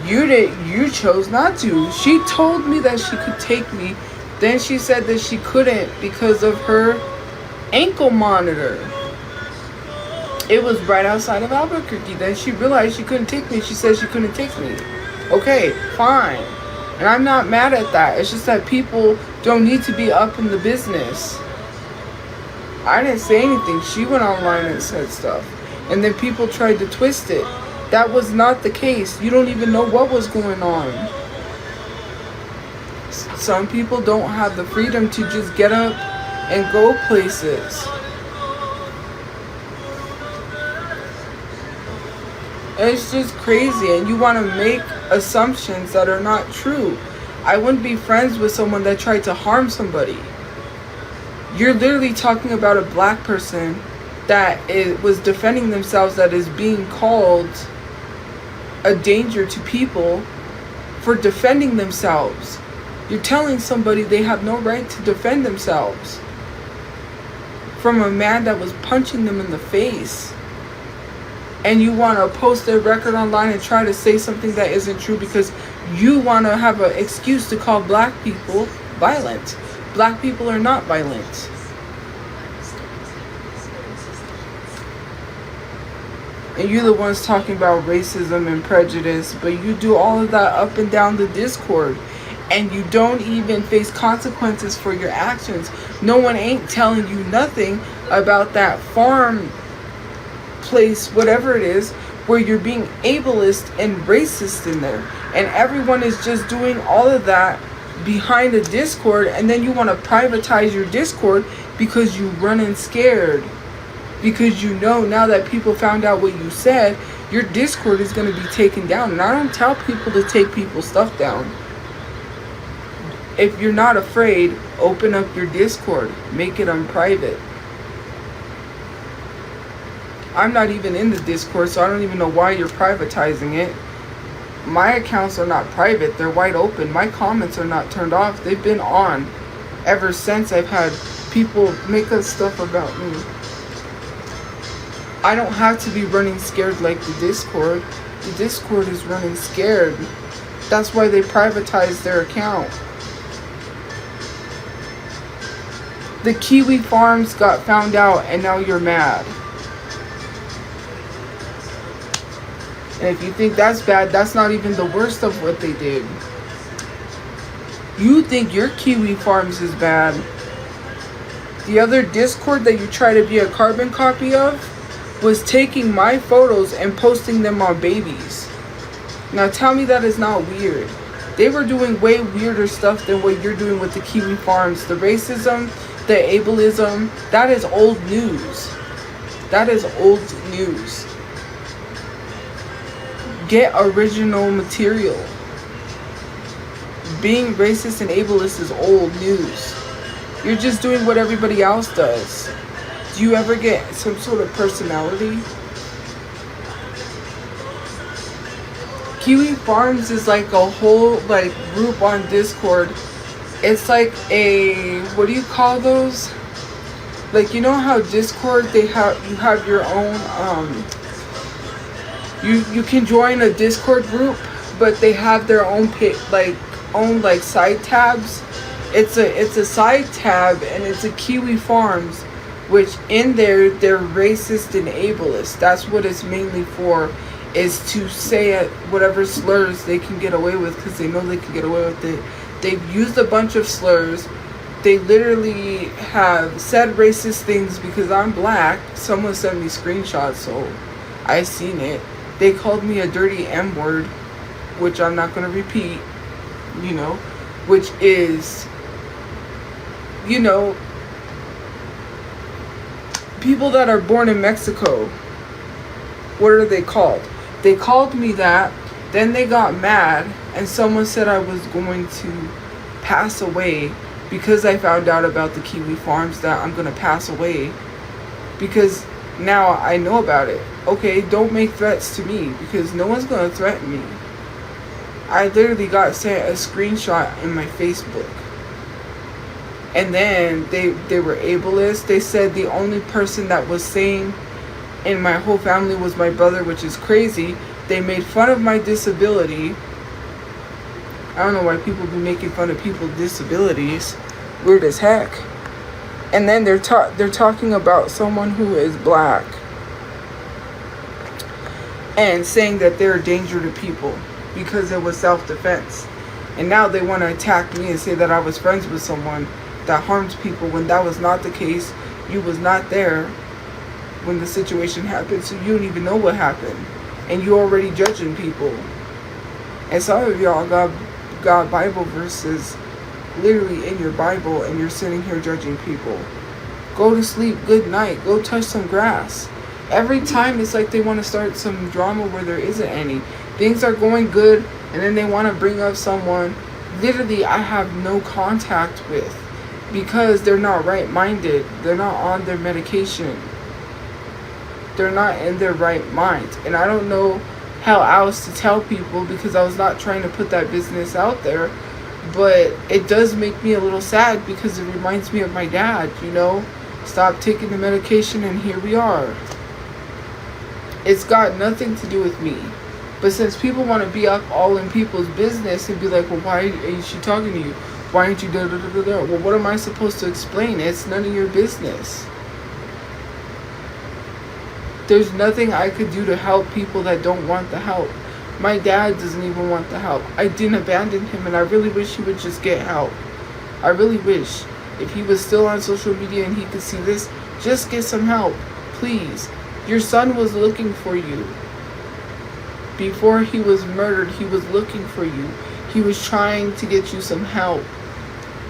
you chose not to. She told me that she could take me. Then she said that she couldn't because of her ankle monitor. It was right outside of Albuquerque. Then she realized she couldn't take me. She said she couldn't take me. Okay, fine. And I'm not mad at that. It's just that people don't need to be up in the business. I didn't say anything. She went online and said stuff. And then people tried to twist it. That was not the case. You don't even know what was going on. Some people don't have the freedom to just get up and go places. It's just crazy, and you want to make assumptions that are not true. I wouldn't be friends with someone that tried to harm somebody. You're literally talking about a black person that was defending themselves, that is being called a danger to people for defending themselves. You're telling somebody they have no right to defend themselves from a man that was punching them in the face. And you want to post their record online and try to say something that isn't true because you want to have an excuse to call black people violent. Black people are not violent. And you're the ones talking about racism and prejudice, but you do all of that up and down the Discord. And you don't even face consequences for your actions. No one ain't telling you nothing about that farm place, whatever it is, where you're being ableist and racist in there, and everyone is just doing all of that behind a Discord, and then you want to privatize your Discord because you running scared, because you know now that people found out what you said, your Discord is going to be taken down. And I don't tell people to take people's stuff down. If you're not afraid, open up your Discord, make it unprivate. I'm not even in the Discord, so I don't even know why you're privatizing it. My accounts are not private, they're wide open. My comments are not turned off. They've been on ever since I've had people make up stuff about me. I don't have to be running scared like the Discord. The Discord is running scared. That's why they privatized their account. The Kiwi Farms got found out and now you're mad. And if you think that's bad, that's not even the worst of what they did. You think your Kiwi Farms is bad. The other Discord that you try to be a carbon copy of was taking my photos and posting them on babies. Now tell me that is not weird. They were doing way weirder stuff than what you're doing with the Kiwi Farms. The racism, the ableism, that is old news. That is old news. Get original material. Being racist and ableist is old news. You're just doing what everybody else does. Do you ever get some sort of personality? Kiwi Farms is like a whole group on Discord. It's like a, what do you call those? Like, you know how Discord, you have your own you can join a Discord group, but they have their own side tabs. It's a side tab, and it's a Kiwi Farms which in there they're racist and ableist. That's what it's mainly for, is to say whatever slurs they can get away with because they know they can get away with it. They've used a bunch of slurs. They literally have said racist things because I'm black. Someone sent me screenshots, so I seen it. They called me a dirty M word, which I'm not going to repeat, which is, people that are born in Mexico, what are they called? They called me that, then they got mad, and someone said I was going to pass away because I found out about the Kiwi farms, that I'm going to pass away because now I know about it. Okay, don't make threats to me because no one's going to threaten me. I literally got sent a screenshot in my Facebook. And then they were ableist. They said the only person that was sane in my whole family was my brother, which is crazy. They made fun of my disability. I don't know why people be making fun of people's disabilities. Weird as heck. And then they're talking about someone who is black and saying that they're a danger to people because it was self-defense. And now they want to attack me and say that I was friends with someone that harms people when that was not the case. You was not there when the situation happened, so you don't even know what happened. And you already judging people. And some of y'all got Bible verses literally in your Bible and you're sitting here judging people. Go to sleep, good night, go touch some grass. Every time it's like they want to start some drama where there isn't any. Things are going good and then they want to bring up someone literally I have no contact with because they're not right-minded. They're not on their medication. They're not in their right mind. And I don't know how else to tell people because I was not trying to put that business out there. But it does make me a little sad because it reminds me of my dad, Stop taking the medication and here we are. It's got nothing to do with me. But since people want to be up all in people's business and be like, well, why ain't she talking to you? Why aren't you da-da-da-da-da? Well, what am I supposed to explain? It's none of your business. There's nothing I could do to help people that don't want the help. My dad doesn't even want the help. I didn't abandon him, and I really wish he would just get help. I really wish. If he was still on social media and he could see this, just get some help. Please. Your son was looking for you. Before he was murdered, he was looking for you. He was trying to get you some help.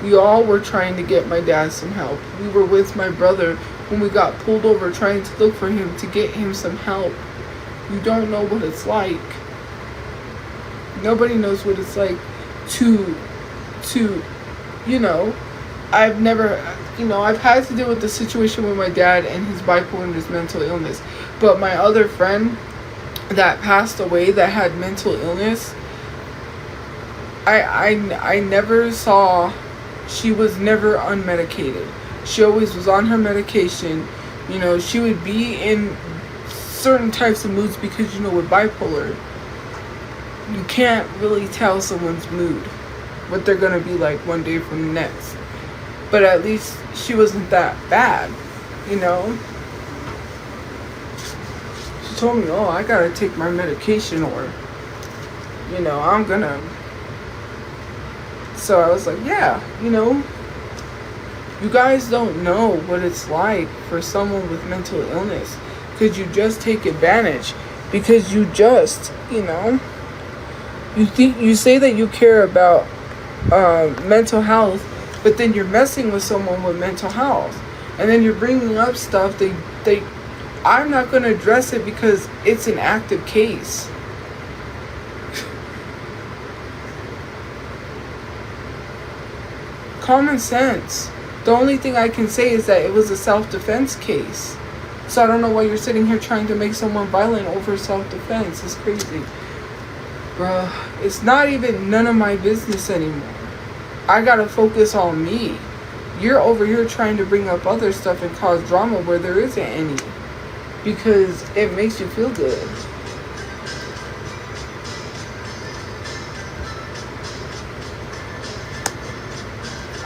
We all were trying to get my dad some help. We were with my brother when we got pulled over trying to look for him to get him some help. You don't know what it's like. Nobody knows what it's like to I've never, I've had to deal with the situation with my dad and his bipolar and his mental illness. But my other friend that passed away that had mental illness, I never saw, she was never unmedicated. She always was on her medication. She would be in certain types of moods because, with bipolar, you can't really tell someone's mood, what they're going to be like one day from the next. But at least she wasn't that bad, She told me, I got to take my medication or, I'm going to. So I was like, yeah, you guys don't know what it's like for someone with mental illness. Could you just take advantage? Because you just, you say that you care about mental health, but then you're messing with someone with mental health, and then you're bringing up stuff. I'm not going to address it because it's an active case. Common sense. The only thing I can say is that it was a self-defense case. So I don't know why you're sitting here trying to make someone violent over self-defense. It's crazy. Bruh, it's not even none of my business anymore. I gotta focus on me. You're over here trying to bring up other stuff and cause drama where there isn't any. Because it makes you feel good.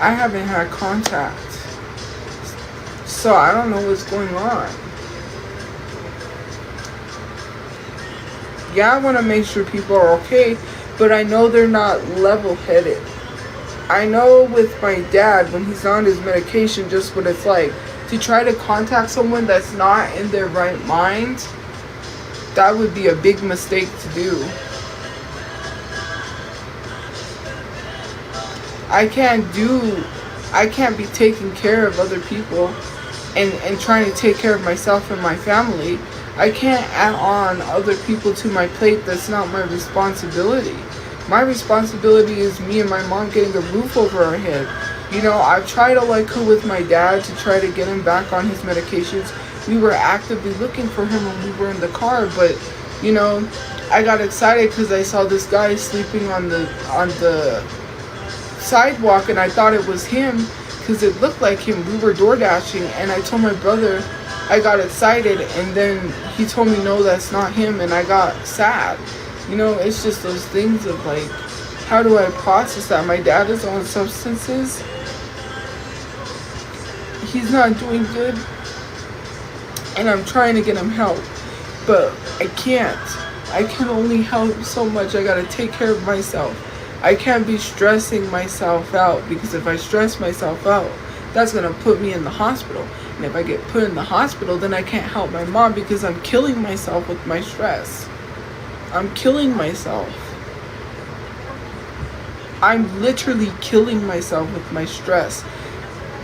I haven't had contact. So So I don't know what's going on. Yeah, I want to make sure people are okay, but I know they're not level-headed. I know with my dad, when he's on his medication, just what it's like. To try to contact someone that's not in their right mind, that would be a big mistake to do. I can't be taking care of other people and trying to take care of myself and my family. I can't add on other people to my plate. That's not my responsibility. My responsibility is me and my mom getting a roof over our head. You know, I've tried to her with my dad to try to get him back on his medications. We were actively looking for him when we were in the car, but, you know, I got excited because I saw this guy sleeping on the sidewalk, and I thought it was him because it looked like him. We were door dashing, and I told my brother, I got excited, and then he told me, no, that's not him, and I got sad. You know, it's just those things of like, how do I process that? My dad is on substances. He's not doing good, and I'm trying to get him help, but I can't. I can only help so much. I gotta take care of myself. I can't be stressing myself out, because if I stress myself out, that's gonna put me in the hospital. And if I get put in the hospital, then I can't help my mom, because I'm killing myself with my stress. I'm killing myself. I'm literally killing myself with my stress.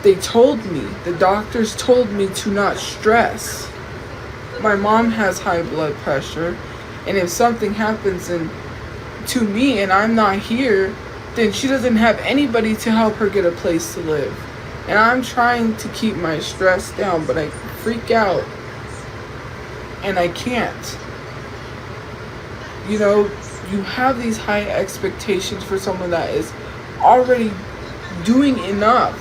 They told me, the doctors told me to not stress. My mom has high blood pressure, and if something happens to me and I'm not here, then she doesn't have anybody to help her get a place to live. And I'm trying to keep my stress down, but I freak out and I can't. You know, you have these high expectations for someone that is already doing enough.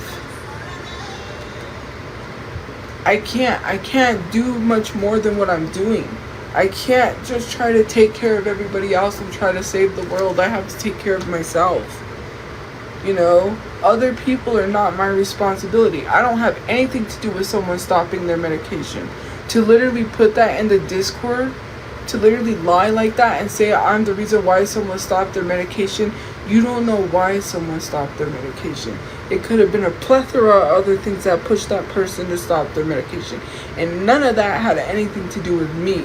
I can't do much more than what I'm doing. I can't just try to take care of everybody else and try to save the world. I have to take care of myself. You know, other people are not my responsibility. I don't have anything to do with someone stopping their medication. To literally put that in the Discord, to literally lie like that and say I'm the reason why someone stopped their medication, you don't know why someone stopped their medication. It could have been a plethora of other things that pushed that person to stop their medication. And none of that had anything to do with me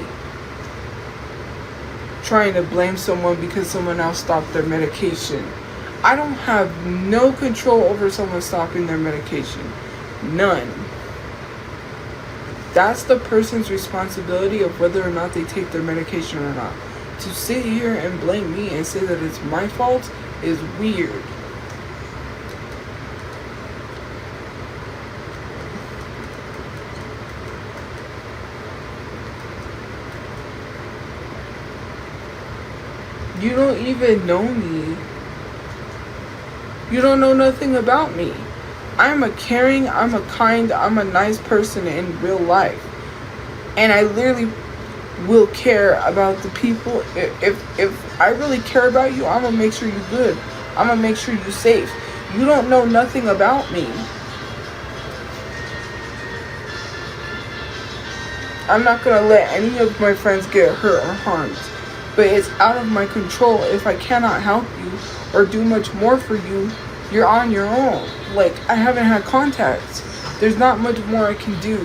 trying to blame someone because someone else stopped their medication. I don't have no control over someone stopping their medication. None. That's the person's responsibility of whether or not they take their medication or not. To sit here and blame me and say that it's my fault is weird. You don't even know me. You don't know nothing about me. I'm a caring, I'm a kind, I'm a nice person in real life. And I literally will care about the people. If I really care about you, I'm going to make sure you're good. I'm going to make sure you're safe. You don't know nothing about me. I'm not going to let any of my friends get hurt or harmed. But it's out of my control. If I cannot help you or do much more for you, you're on your own. Like, I haven't had contact. There's not much more I can do.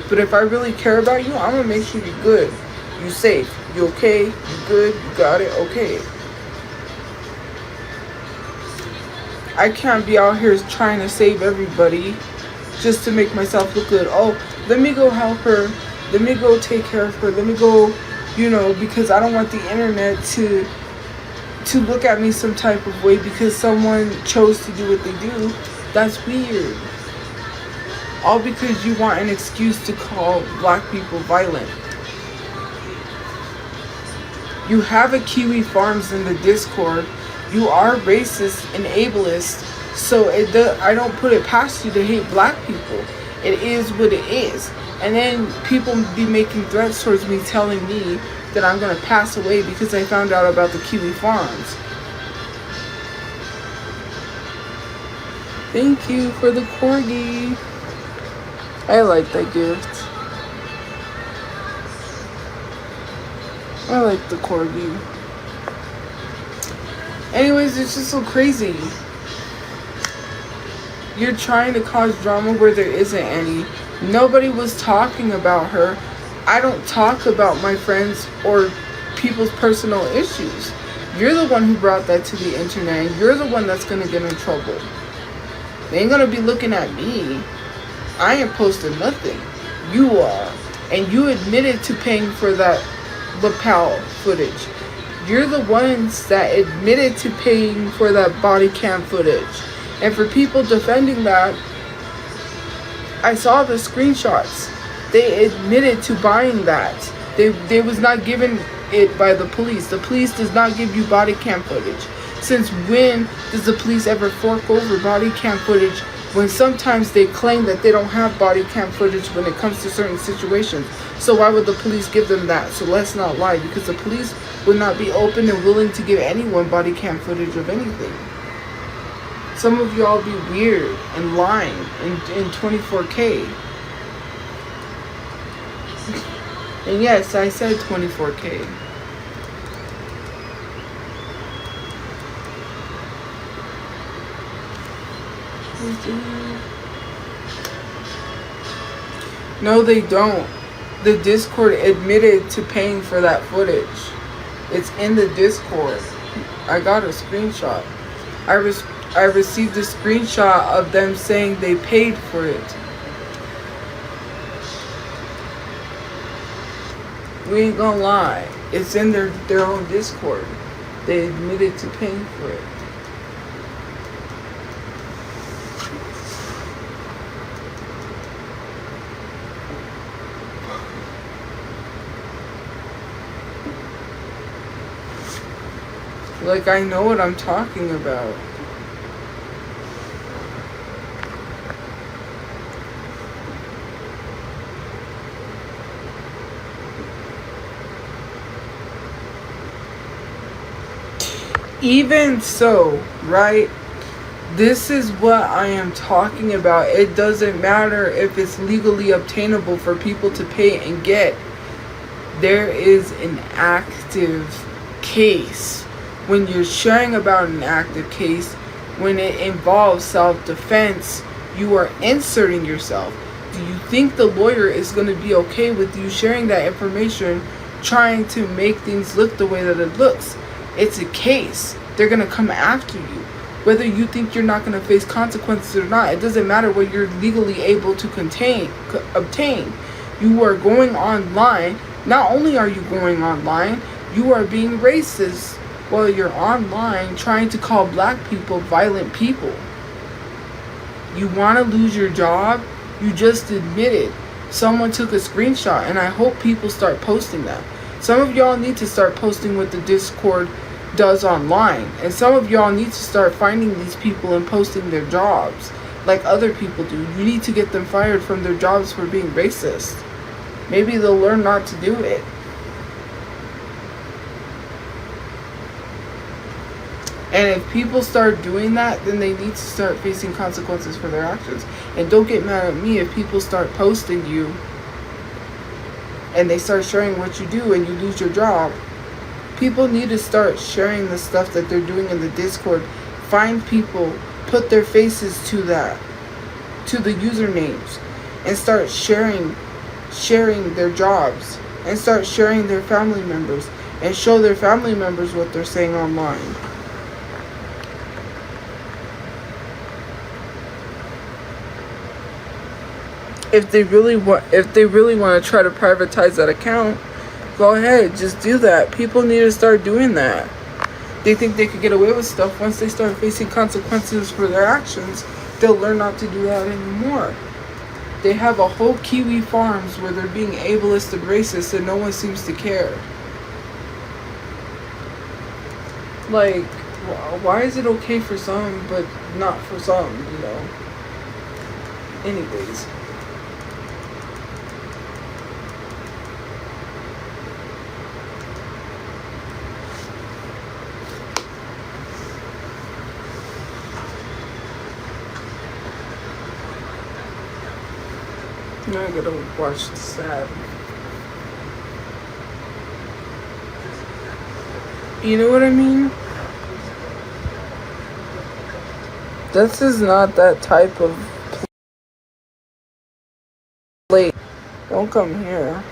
But if I really care about you, I'm going to make sure you're good. You safe. You okay? You good? You got it? Okay. I can't be out here trying to save everybody just to make myself look good. Oh, let me go help her. Let me go take care of her. Let me go, you know, because I don't want the internet to look at me some type of way because someone chose to do what they do. That's weird. All because you want an excuse to call black people violent. You have a Kiwi Farms in the Discord. You are racist and ableist. So I don't put it past you to hate black people. It is what it is. And then people be making threats towards me, telling me that I'm going to pass away because I found out about the Kiwi Farms. Thank you for the corgi. I like that gift. I like the corgi. Anyways, it's just so crazy. You're trying to cause drama where there isn't any. Nobody was talking about her. I don't talk about my friends or people's personal issues. You're the one who brought that to the internet, and you're the one that's going to get in trouble. They ain't going to be looking at me. I ain't posted nothing. You are. And you admitted to paying for that lapel footage. You're the ones that admitted to paying for that body cam footage. And for people defending that, I saw the screenshots. They admitted to buying that. They was not given it by the police. The police does not give you body cam footage. Since when does the police ever fork over body cam footage when sometimes they claim that they don't have body cam footage when it comes to certain situations? So why would the police give them that? So let's not lie, because the police would not be open and willing to give anyone body cam footage of anything. Some of y'all be weird and lying in 24K. And yes, I said 24K. No, they don't. The Discord admitted to paying for that footage. It's in the Discord. I got a screenshot. I received a screenshot of them saying they paid for it. We ain't gonna lie. It's in their own Discord. They admitted to paying for it. Like, I know what I'm talking about. Even so, right? This is what I am talking about. It doesn't matter if it's legally obtainable for people to pay and get. There is an active case. When you're sharing about an active case, when it involves self-defense, you are inserting yourself. Do you think the lawyer is going to be okay with you sharing that information, trying to make things look the way that it looks? It's a case. They're going to come after you. Whether you think you're not going to face consequences or not, it doesn't matter what you're legally able to obtain. You are going online. Not only are you going online, you are being racist while you're online trying to call black people violent people. You want to lose your job? You just admitted. Someone took a screenshot, and I hope people start posting that. Some of y'all need to start posting what the Discord does online, and some of y'all need to start finding these people and posting their jobs like other people do. You need to get them fired from their jobs for being racist. Maybe they'll learn not to do it. And if people start doing that, then they need to start facing consequences for their actions. And don't get mad at me if people start posting you and they start sharing what you do and you lose your job. People need to start sharing the stuff that they're doing in the Discord. Find people, put their faces to that, to the usernames, and start sharing their jobs, and start sharing their family members, and show their family members what they're saying online. If they really want to try to privatize that account, go ahead, just do that. People need to start doing that. They think they could get away with stuff. Once they start facing consequences for their actions, they'll learn not to do that anymore. They have a whole Kiwi farms where they're being ableist and racist and no one seems to care. Like, why is it okay for some but not for some, you know? Anyways. Now I gotta watch the sad. You know what I mean? This is not that type of place. Don't come here.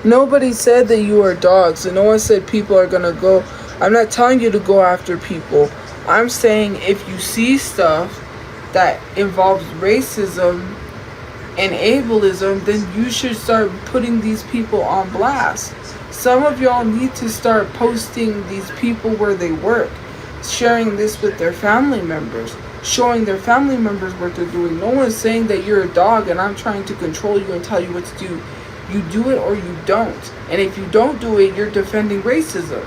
Nobody said that you are dogs, and no one said people are gonna go. I'm not telling you to go after people. I'm saying if you see stuff that involves racism and ableism, then you should start putting these people on blast. Some of y'all need to start posting these people where they work, sharing this with their family members, showing their family members what they're doing. No one's saying that you're a dog and I'm trying to control you and tell you what to do. You do it or you don't. And if you don't do it, you're defending racism.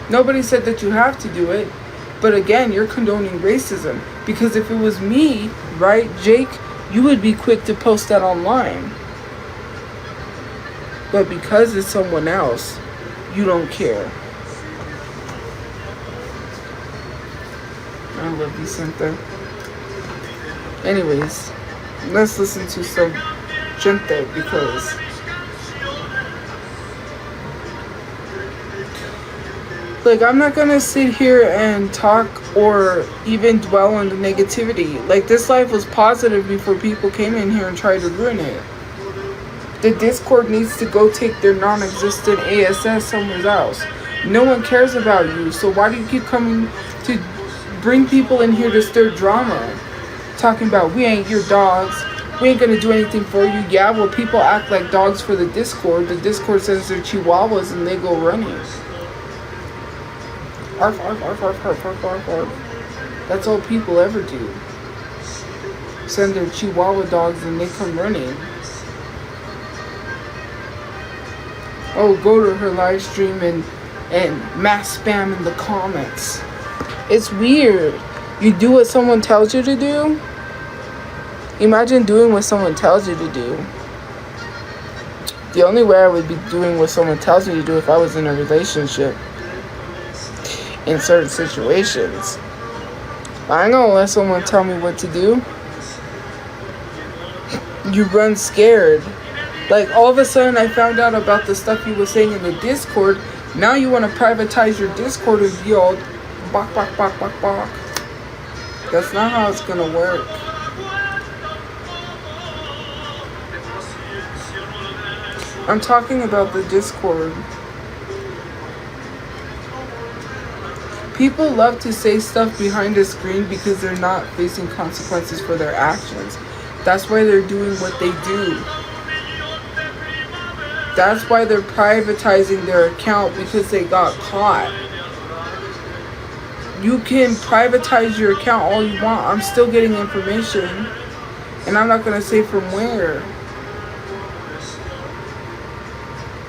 Nobody said that you have to do it. But again, you're condoning racism. Because if it was me, right, Jake, you would be quick to post that online. But because it's someone else, you don't care. I love you, Cynthia. Anyways, let's listen to some gente because like I'm not gonna sit here and talk or even dwell on the negativity. Like this life was positive before people came in here and tried to ruin it. The Discord needs to go take their non-existent ASS somewhere else. No one cares about you, so why do you keep coming to bring people in here to stir drama? Talking about we ain't your dogs, we ain't gonna do anything for you. Yeah, well people act like dogs for the Discord. The Discord says they're chihuahuas and they go running. Arf, arf, arf, arf, arf, arf, arf, arf. That's all people ever do. Send their chihuahua dogs and they come running. Oh, go to her live stream and mass spam in the comments. It's weird. You do what someone tells you to do. Imagine doing what someone tells you to do. The only way I would be doing what someone tells me to do if I was in a relationship. In certain situations. I ain't gonna let someone tell me what to do. You run scared. Like all of a sudden I found out about the stuff you were saying in the Discord. Now you want to privatize your Discord and be all bok, bok, bok, bok, bok. That's not how it's gonna work. I'm talking about the Discord. People love to say stuff behind a screen because they're not facing consequences for their actions. That's why they're doing what they do. That's why they're privatizing their account, because they got caught. You can privatize your account all you want. I'm still getting information. And I'm not going to say from where.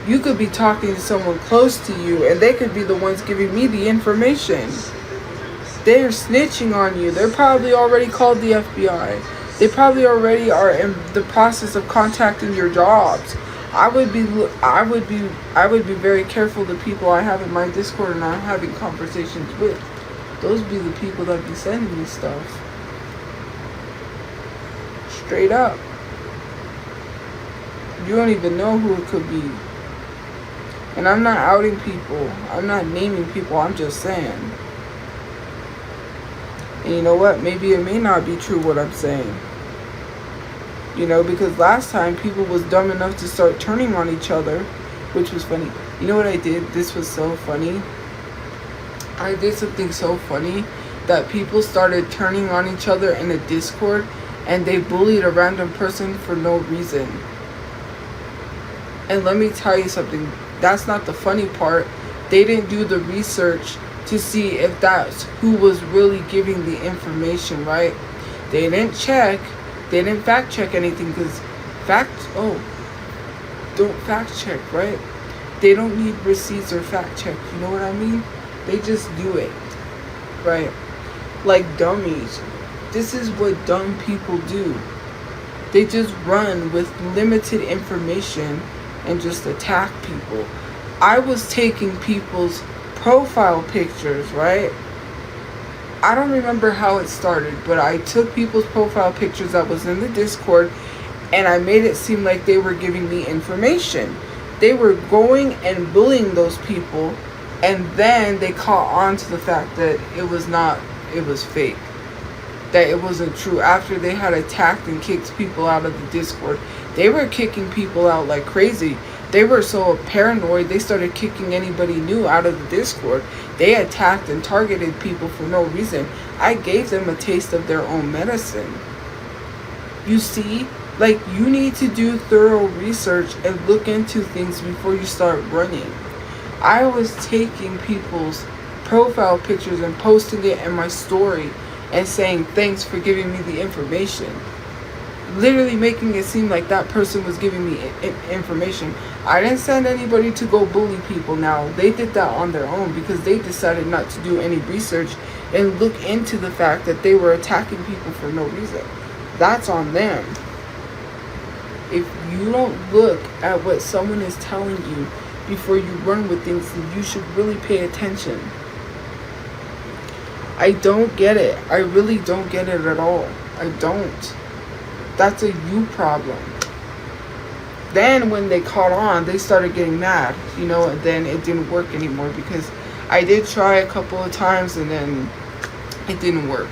You could be talking to someone close to you and they could be the ones giving me the information. They're snitching on you. They're probably already called the FBI. They probably already are in the process of contacting your jobs. I would be very careful the people I have in my Discord and I'm having conversations with. Those be the people that be sending me stuff. Straight up. You don't even know who it could be. And I'm not outing people. I'm not naming people. I'm just saying. And you know what? Maybe it may not be true what I'm saying. You know, because last time people was dumb enough to start turning on each other, which was funny. You know what I did? This was so funny. I did something so funny that people started turning on each other in a Discord and they bullied a random person for no reason. And let me tell you something. That's not the funny part. They didn't do the research to see if that's who was really giving the information, right? They didn't check. They didn't fact check anything because don't fact check, right? They don't need receipts or fact check. You know what I mean? They just do it, right? Like dummies. This is what dumb people do. They just run with limited information and just attack people. I was taking people's profile pictures, right? I don't remember how it started, but I took people's profile pictures that was in the Discord and I made it seem like they were giving me information. They were going and bullying those people, and then they caught on to the fact that it was fake. That it wasn't true. After they had attacked and kicked people out of the Discord, they were kicking people out like crazy. They were so paranoid, they started kicking anybody new out of the Discord. They attacked and targeted people for no reason. I gave them a taste of their own medicine. You see, like, you need to do thorough research and look into things before you start running. I was taking people's profile pictures and posting it in my story and saying thanks for giving me the information. Literally making it seem like that person was giving me information. I didn't send anybody to go bully people. Now, they did that on their own because they decided not to do any research and look into the fact that they were attacking people for no reason. That's on them. If you don't look at what someone is telling you before you run with things, then you should really pay attention. I don't get it. I really don't get it at all. I don't. That's a you problem. Then when they caught on, they started getting mad, you know, and then it didn't work anymore because I did try a couple of times and then it didn't work.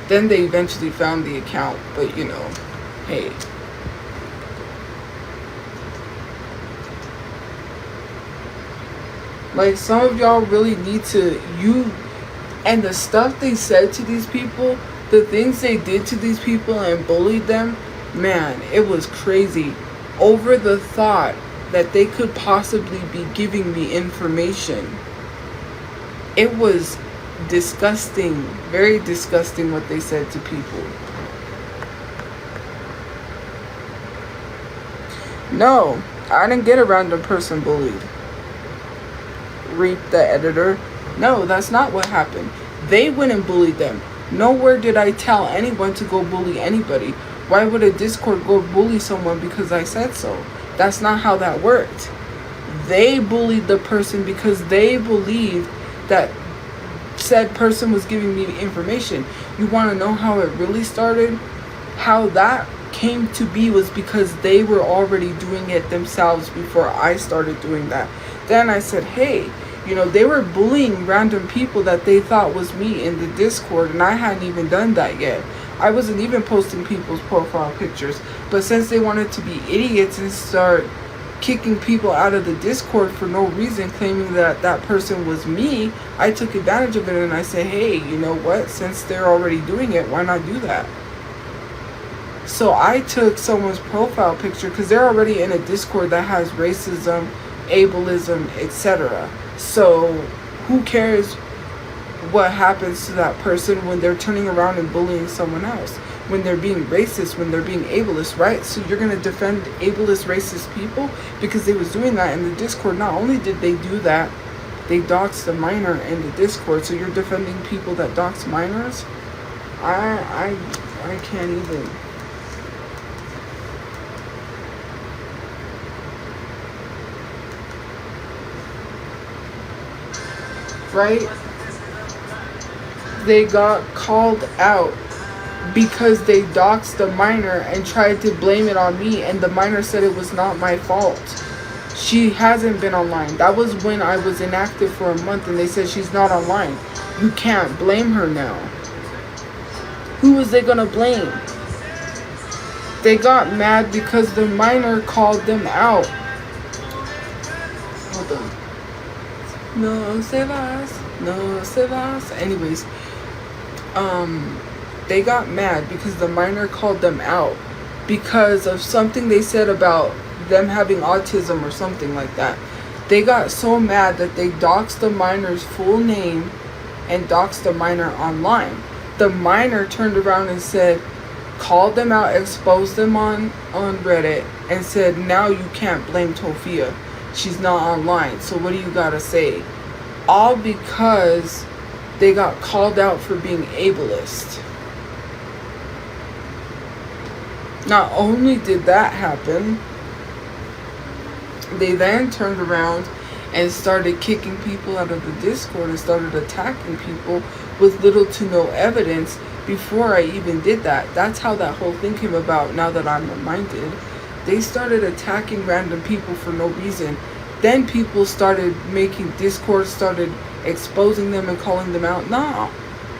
Then they eventually found the account, but you know, hey. Like, some of y'all really need to, and the stuff they said to these people, the things they did to these people and bullied them, man, it was crazy. Over the thought that they could possibly be giving me information. It was disgusting, very disgusting what they said to people. No, I didn't get a random person bullied. Reap the editor. No, that's not what happened. They went and bullied them. Nowhere did I tell anyone to go bully anybody. Why would a Discord go bully someone because I said so? That's not how that worked. They bullied the person because they believed that said person was giving me information. You want to know how it really started? How that came to be was because they were already doing it themselves before I started doing that. Then I said, hey, you know, they were bullying random people that they thought was me in the Discord, and I hadn't even done that yet. I wasn't even posting people's profile pictures. But since they wanted to be idiots and start kicking people out of the Discord for no reason, claiming that that person was me, I took advantage of it and I said, hey, you know what? Since they're already doing it, why not do that? So I took someone's profile picture because they're already in a Discord that has racism, ableism, etc. So who cares what happens to that person when they're turning around and bullying someone else, when they're being racist, when they're being ableist, right? So you're going to defend ableist, racist people because they was doing that in the Discord. Not only did they do that, they doxed a minor in the Discord. So you're defending people that dox minors? I can't even. Right? They got called out because they doxed a minor and tried to blame it on me, and the minor said it was not my fault. She hasn't been online. That was when I was inactive for a month and they said she's not online. You can't blame her now. Who was they gonna blame? They got mad because the minor called them out. Hold on. No se vas, no se vas. Anyways, they got mad because the minor called them out because of something they said about them having autism or something like that. They got so mad that they doxed the minor's full name and doxed the minor online. The minor turned around and said, called them out, exposed them on Reddit, and said, now you can't blame Tophia. She's not online, so what do you gotta say? All because they got called out for being ableist. Not only did that happen, they then turned around and started kicking people out of the Discord and started attacking people with little to no evidence before I even did that. That's how that whole thing came about, now that I'm reminded. They started attacking random people for no reason. Then people started making Discord, started exposing them and calling them out. Nah,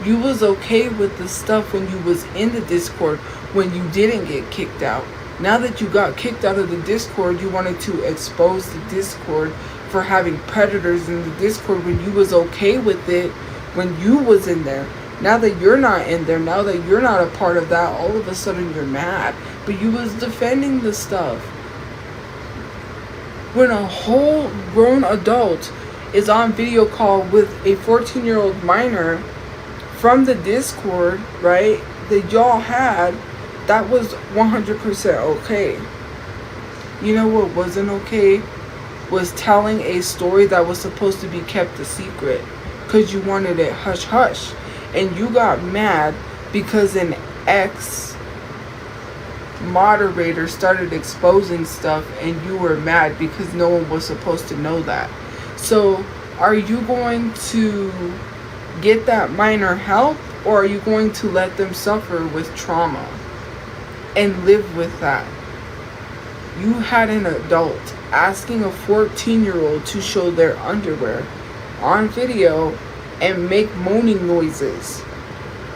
you was okay with the stuff when you was in the Discord, when you didn't get kicked out. Now that you got kicked out of the Discord, you wanted to expose the Discord for having predators in the Discord when you was okay with it when you was in there. Now that you're not in there, now that you're not a part of that, all of a sudden you're mad. But you was defending the stuff. When a whole grown adult is on video call with a 14-year-old minor from the Discord, right, that y'all had, that was 100% okay. You know what wasn't okay? Was telling a story that was supposed to be kept a secret because you wanted it hush hush. And you got mad because an ex-moderator started exposing stuff and you were mad because no one was supposed to know that. So are you going to get that minor help, or are you going to let them suffer with trauma and live with that? You had an adult asking a 14-year-old to show their underwear on video and make moaning noises,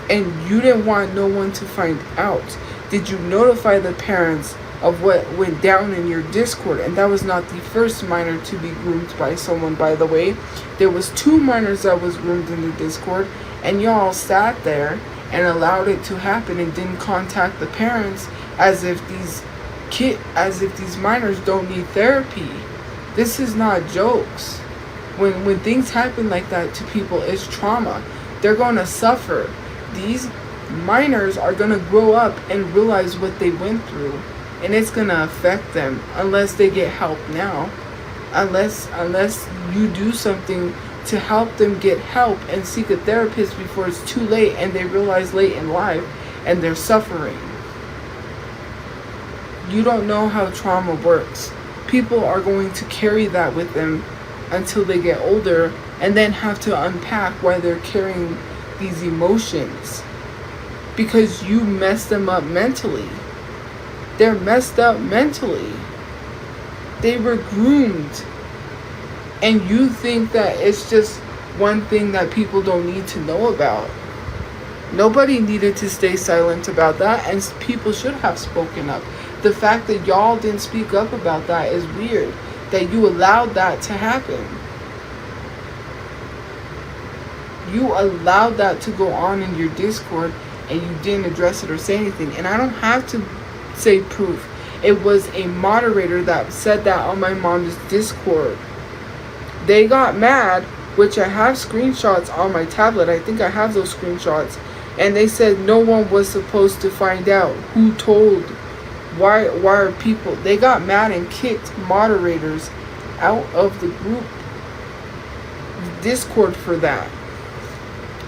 and you didn't want no one to find out. Did you notify the parents of what went down in your Discord? And that was not the first minor to be groomed by someone, by the way. There was 2 minors that was groomed in the Discord, and y'all sat there and allowed it to happen and didn't contact the parents as if these minors don't need therapy. This is not jokes. When things happen like that to people, it's trauma. They're going to suffer. These minors are going to grow up and realize what they went through, and it's going to affect them unless they get help now. Unless you do something to help them get help and seek a therapist before it's too late and they realize late in life and they're suffering. You don't know how trauma works. People are going to carry that with them until they get older, and then have to unpack why they're carrying these emotions, because you messed them up mentally. They're messed up mentally. They were groomed, and you think that it's just one thing that people don't need to know about. Nobody needed to stay silent about that, and people should have spoken up. The fact that y'all didn't speak up about that is weird. That you allowed that to happen. You allowed that to go on in your Discord, and you didn't address it or say anything. And I don't have to say proof. It was a moderator that said that on my mom's Discord. They got mad, which I have screenshots on my tablet. I think I have those screenshots. And they said no one was supposed to find out who told. Why are people... They got mad and kicked moderators out of the group Discord for that.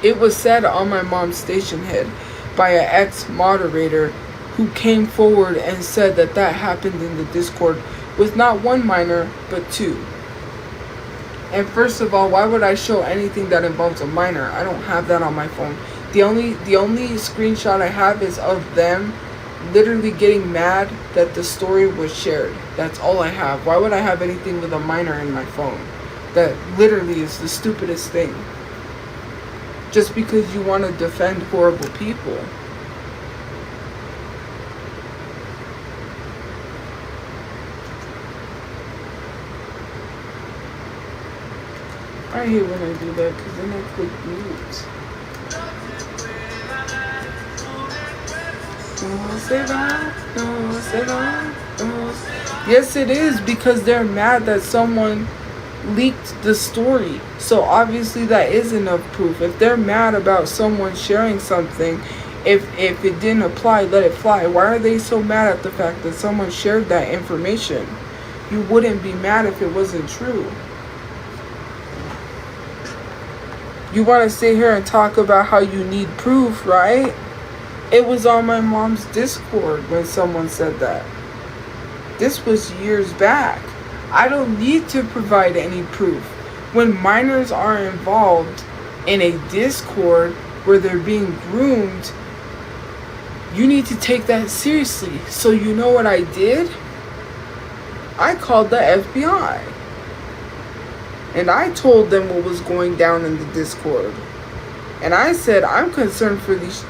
It was said on my mom's station head by an ex-moderator who came forward and said that that happened in the Discord with not 1 minor, but 2. And first of all, why would I show anything that involves a minor? I don't have that on my phone. The only screenshot I have is of them literally getting mad that the story was shared. That's all I have. Why would I have anything with a minor in my phone? That literally is the stupidest thing. Just because you want to defend horrible people. I hate when I do that because then I click mute. Yes, it is, because they're mad that someone leaked the story. So obviously that is enough proof. If they're mad about someone sharing something, if it didn't apply, let it fly. Why are they so mad at the fact that someone shared that information? You wouldn't be mad if it wasn't true. You want to sit here and talk about how you need proof, right? It was on my mom's Discord when someone said that. This was years back. I don't need to provide any proof. When minors are involved in a Discord where they're being groomed, you need to take that seriously. So you know what I did? I called the FBI. And I told them what was going down in the Discord. And I said, I'm concerned for these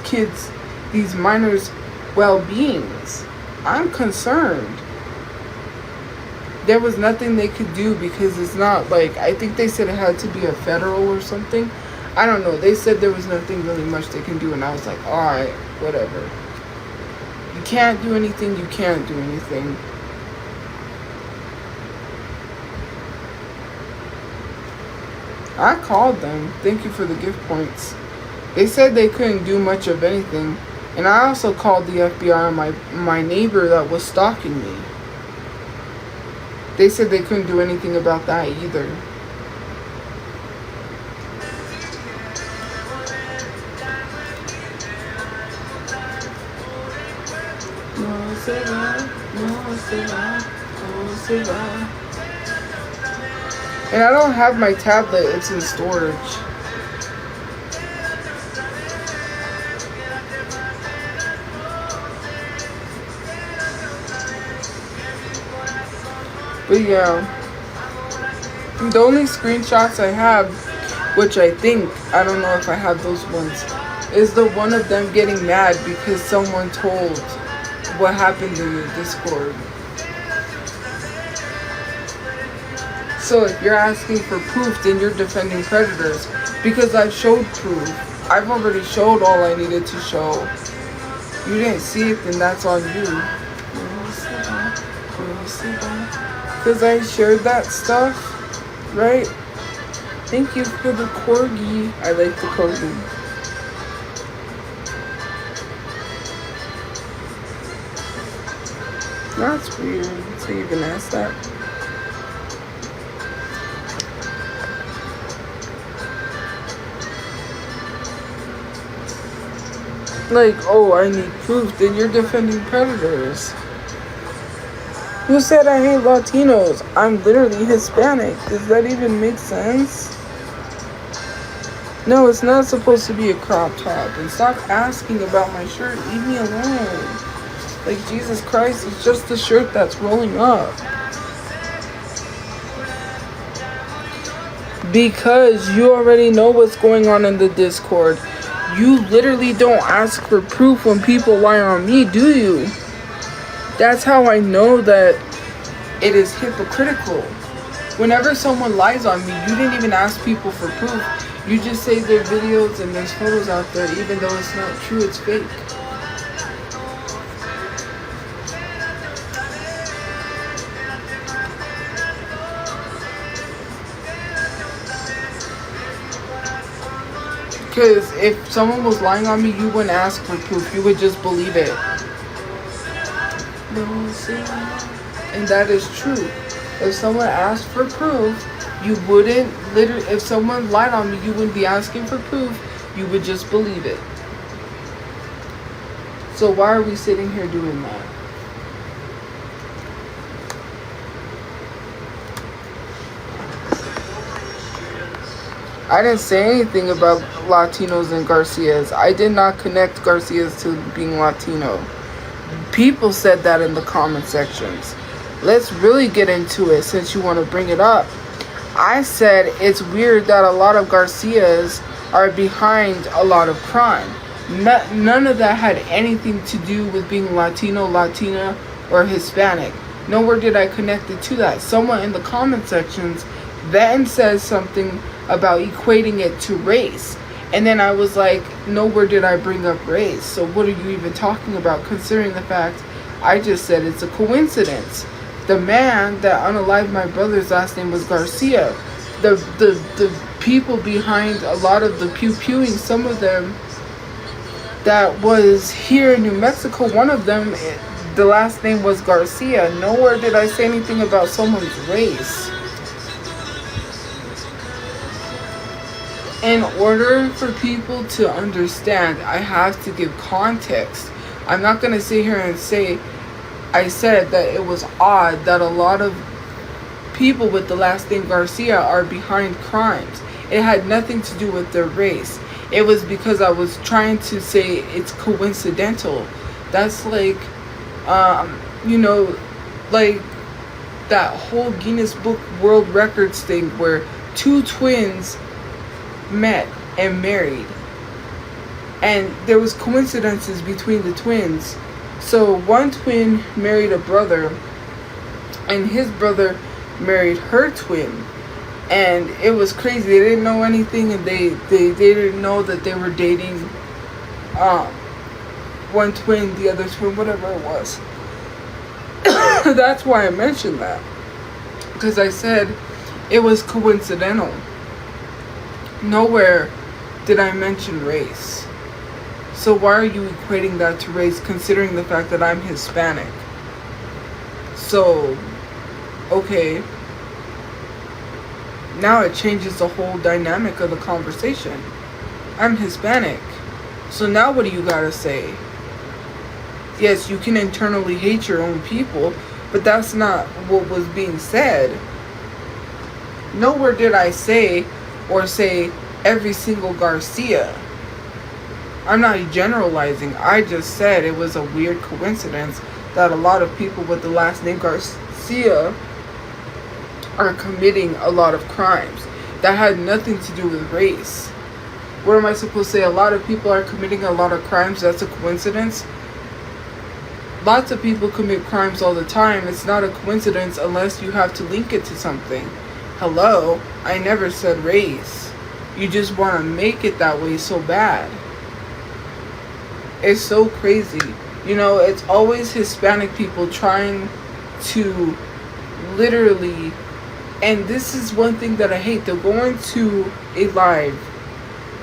kids, these minors' well-beings. I'm concerned. There was nothing they could do because it's not like, I think they said it had to be a federal or something. I don't know. They said there was nothing really much they can do. And I was like, alright, whatever. You can't do anything, you can't do anything. I called them. Thank you for the gift points. They said they couldn't do much of anything. And I also called the FBI on my neighbor that was stalking me. They said they couldn't do anything about that either. No será, no será, no será. And I don't have my tablet, it's in storage. But yeah, the only screenshots I have, which I think, I don't know if I have those ones, is the one of them getting mad because someone told what happened in the Discord. So if you're asking for proof, then you're defending predators. Because I showed proof. I've already showed all I needed to show. You didn't see it, then that's on you. Because I shared that stuff, right? Thank you for the corgi. I like the corgi. That's weird to even ask that. Like, oh, I need proof. Then you're defending predators. Who said I hate Latinos? I'm literally Hispanic. Does that even make sense? No, it's not supposed to be a crop top. And stop asking about my shirt. Leave me alone. Like, Jesus Christ, it's just the shirt that's rolling up. Because you already know what's going on in the Discord. You literally don't ask for proof when people lie on me, do you? That's how I know that it is hypocritical. Whenever someone lies on me, you didn't even ask people for proof. You just say there are videos and there's photos out there, even though it's not true, it's fake. Because if someone was lying on me, you wouldn't ask for proof. You would just believe it. And that is true. If someone asked for proof, you wouldn't literally, if someone lied on me, you wouldn't be asking for proof. You would just believe it. So why are we sitting here doing that? I didn't say anything about Latinos and Garcias. I did not connect Garcias to being Latino. People said that in the comment sections. Let's really get into it since you want to bring it up. I said it's weird that a lot of Garcias are behind a lot of crime. None of that had anything to do with being Latino, Latina, or Hispanic. Nowhere did I connect it to that. Someone in the comment sections then says something about equating it to race. And then I was like, nowhere did I bring up race. So what are you even talking about, considering the fact I just said it's a coincidence. The man that unalived my brother's last name was Garcia. The people behind a lot of the pew-pewing, some of them that was here in New Mexico, one of them, the last name was Garcia. Nowhere did I say anything about someone's race. In order for people to understand, I have to give context. I'm not going to sit here and say, I said that it was odd that a lot of people with the last name Garcia are behind crimes. It had nothing to do with their race. It was because I was trying to say it's coincidental. That's like, like that whole Guinness Book World Records thing where 2 twins met and married. And there was coincidences between the twins. So one twin married a brother, and his brother married her twin. And it was crazy. They didn't know anything, and they didn't know that they were dating one twin, the other twin, whatever it was. That's why I mentioned that. Because I said it was coincidental. Nowhere did I mention race. So why are you equating that to race, considering the fact that I'm Hispanic? So, okay. Now it changes the whole dynamic of the conversation. I'm Hispanic. So now what do you gotta say? Yes, you can internally hate your own people, but that's not what was being said. Nowhere did I say every single Garcia. I'm not generalizing. I just said it was a weird coincidence that a lot of people with the last name Garcia are committing a lot of crimes. That had nothing to do with race. What am I supposed to say? A lot of people are committing a lot of crimes. That's a coincidence? Lots of people commit crimes all the time. It's not a coincidence unless you have to link it to something. Hello? I never said race. You just want to make it that way so bad. It's so crazy. It's always Hispanic people trying to literally, and this is one thing that I hate. They'll go into a live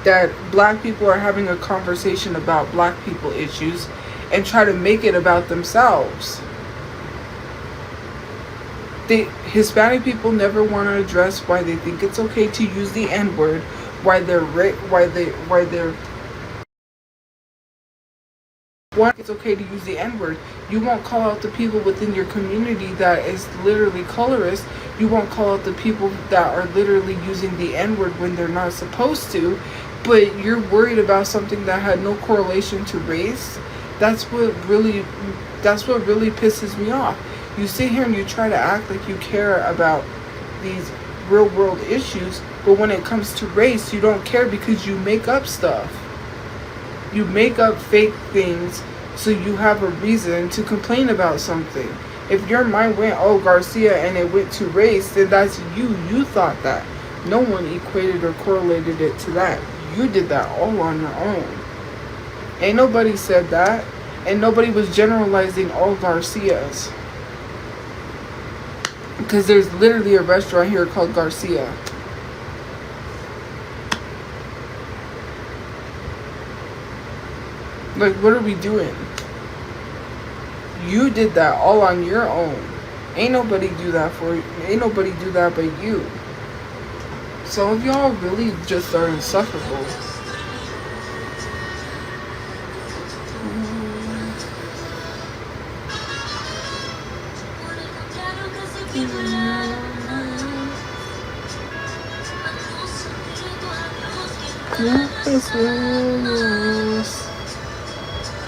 that black people are having a conversation about black people issues and try to make it about themselves. The Hispanic people never want to address why they think it's okay to use the N-word, why it's okay to use the N-word. You won't call out the people within your community that is literally colorist. You won't call out the people that are literally using the N-word when they're not supposed to. But you're worried about something that had no correlation to race. That's what really pisses me off. You sit here and you try to act like you care about these real world issues, but when it comes to race, you don't care because you make up stuff. You make up fake things so you have a reason to complain about something. If your mind went, oh, Garcia, and it went to race, then that's you. You thought that. No one equated or correlated it to that. You did that all on your own. Ain't nobody said that. And nobody was generalizing all Garcias. Because there's literally a restaurant here called Garcia. Like, what are we doing? You did that all on your own. Ain't nobody do that for you. Ain't nobody do that but you. Some of y'all really just are insufferable.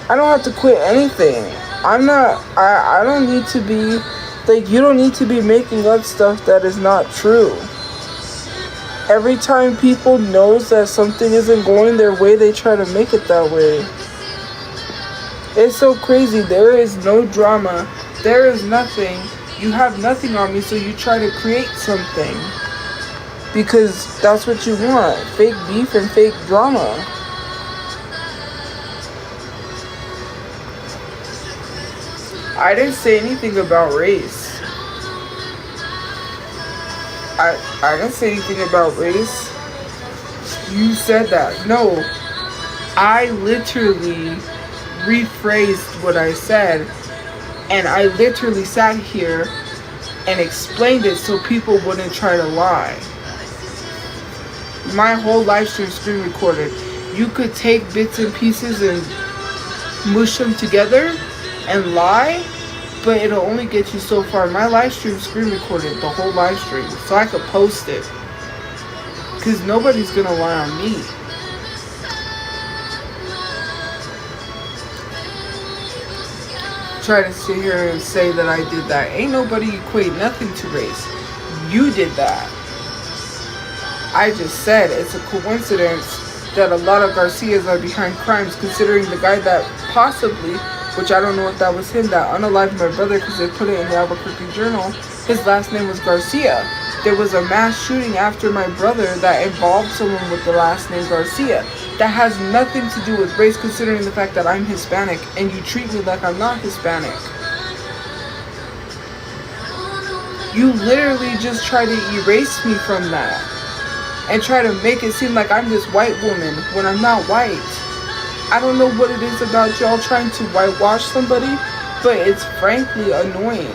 I don't have to quit anything. I don't need to be, like, you don't need to be making up stuff that is not true. Every time people knows that something isn't going their way, they try to make it that way. It's so crazy. There is no drama. There is nothing. You have nothing on me, so you try to create something. Because that's what you want. Fake beef and fake drama. I didn't say anything about race. I didn't say anything about race. You said that. No. I literally rephrased what I said. And I literally sat here and explained it so people wouldn't try to lie. My whole live stream screen recorded. You could take bits and pieces and mush them together and lie. but it'll only get you so far. My live stream screen recorded the whole live stream, so I could post it. Because nobody's going to lie on me. Try to sit here and say that I did that. Ain't nobody equate nothing to race. You did that. I just said it's a coincidence that a lot of Garcias are behind crimes, considering the guy that possibly, which I don't know if that was him, that unalived my brother because they put it in the Albuquerque Journal, his last name was Garcia. There was a mass shooting after my brother that involved someone with the last name Garcia. That has nothing to do with race, considering the fact that I'm Hispanic and you treat me like I'm not Hispanic. You literally just try to erase me from that and try to make it seem like I'm this white woman when I'm not white. I don't know what it is about y'all trying to whitewash somebody, but it's frankly annoying.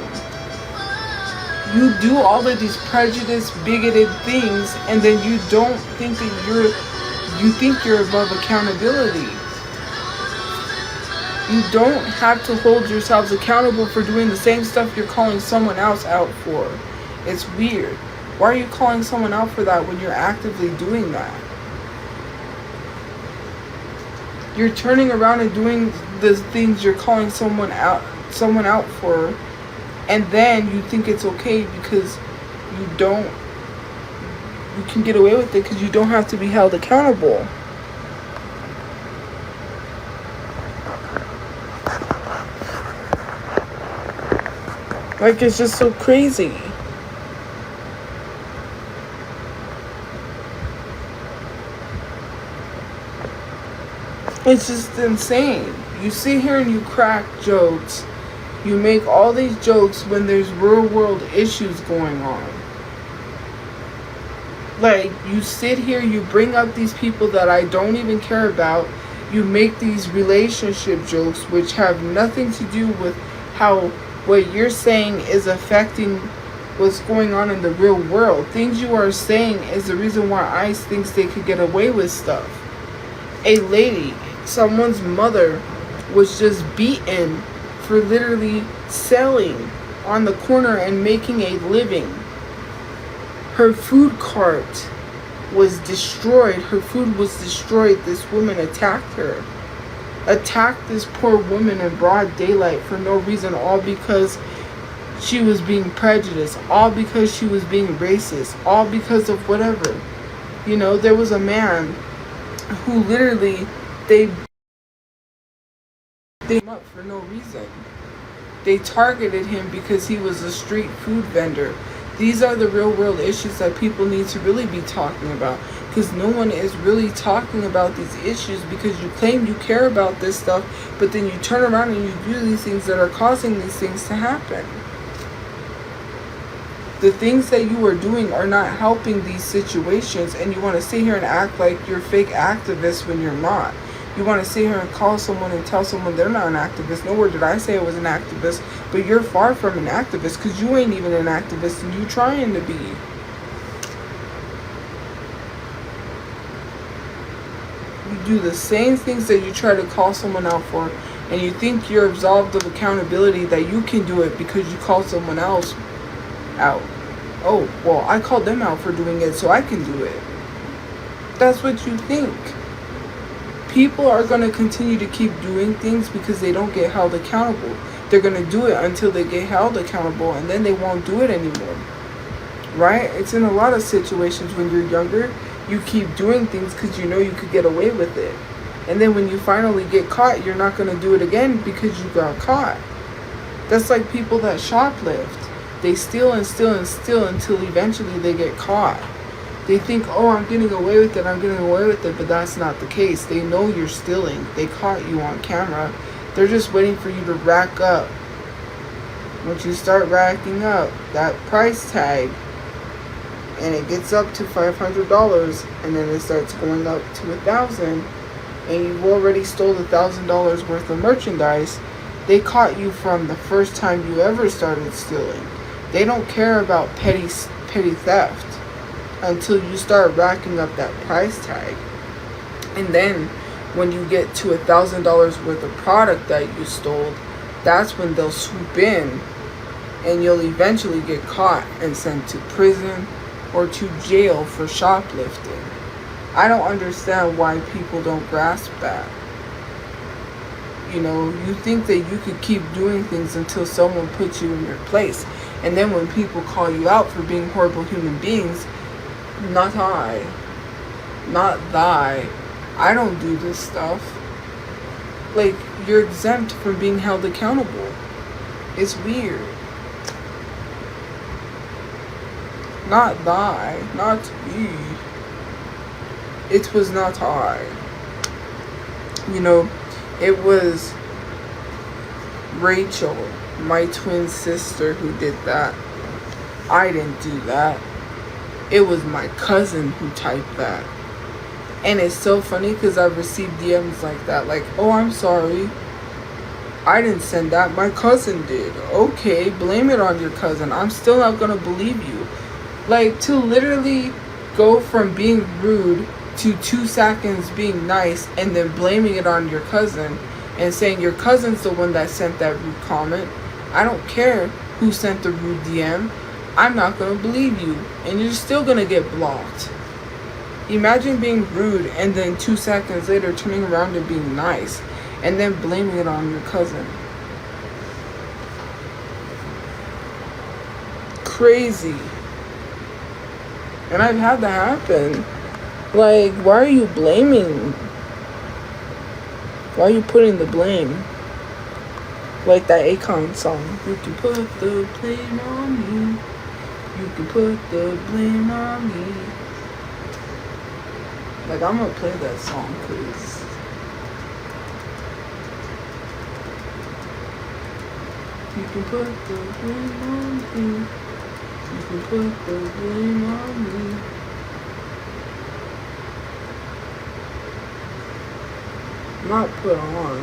You do all of these prejudiced, bigoted things, and then you don't think that you think you're above accountability. You don't have to hold yourselves accountable for doing the same stuff you're calling someone else out for. It's weird. Why are you calling someone out for that when you're actively doing that? You're turning around and doing the things you're calling someone out for, and then you think it's okay because you can get away with it because you don't have to be held accountable. Like, it's just so crazy. It's just insane. You sit here and you crack jokes. You make all these jokes when there's real world issues going on. Like, you sit here, you bring up these people that I don't even care about. You make these relationship jokes which have nothing to do with how what you're saying is affecting what's going on in the real world. Things you are saying is the reason why ICE thinks they could get away with stuff. A lady, someone's mother, was just beaten for literally selling on the corner and making a living. Her food cart was destroyed. Her food was destroyed. This woman attacked her. Attacked this poor woman in broad daylight for no reason, all because she was being prejudiced, all because she was being racist, all because of whatever. You know, there was a man who literally, they him up for no reason. They targeted him because he was a street food vendor. These are the real world issues that people need to really be talking about, because no one is really talking about these issues, because you claim you care about this stuff, but then you turn around and you do these things that are causing these things to happen. The things that you are doing are not helping these situations, and you want to sit here and act like you're fake activists when you're not. You want to sit here and call someone and tell someone they're not an activist. Nowhere did I say I was an activist, but you're far from an activist, because you ain't even an activist and you trying to be. You do the same things that you try to call someone out for, and you think you're absolved of accountability, that you can do it because you call someone else out. Oh, well, I called them out for doing it, so I can do it. That's what you think. People are going to continue to keep doing things because they don't get held accountable. They're going to do it until they get held accountable, and then they won't do it anymore. Right? It's in a lot of situations when you're younger, you keep doing things because you know you could get away with it. And then when you finally get caught, you're not going to do it again because you got caught. That's like people that shoplift. They steal and steal and steal until eventually they get caught. They think, oh, I'm getting away with it, but that's not the case. They know you're stealing. They caught you on camera. They're just waiting for you to rack up. Once you start racking up that price tag, and it gets up to $500, and then it starts going up to $1,000, and you've already stole $1,000 worth of merchandise, they caught you from the first time you ever started stealing. They don't care about petty theft until you start racking up that price tag. And then when you get to $1,000 worth of product that you stole, that's when they'll swoop in and you'll eventually get caught and sent to prison or to jail for shoplifting. I don't understand why people don't grasp that. You know, you think that you could keep doing things until someone puts you in your place. And then when people call you out for being horrible human beings, not I. Not thy. I don't do this stuff. Like, you're exempt from being held accountable. It's weird. Not thy. Not thee. It was not I. You know, it was Rachel, my twin sister, who did that. I didn't do that. It was my cousin who typed that. And it's so funny because I've received DMs like that. Like, oh, I'm sorry. I didn't send that. My cousin did. Okay, blame it on your cousin. I'm still not going to believe you. Like, to literally go from being rude to 2 seconds being nice and then blaming it on your cousin and saying your cousin's the one that sent that rude comment. I don't care who sent the rude DM. I'm not going to believe you. And you're still going to get blocked. Imagine being rude and then 2 seconds later turning around and being nice and then blaming it on your cousin. Crazy. And I've had that happen. Like, why are you blaming? Why are you putting the blame? Like that Akon song. You can put the blame on me. You can put the blame on me. Like, I'm gonna play that song because you can put the blame on me. You can put the blame on me. Not put on,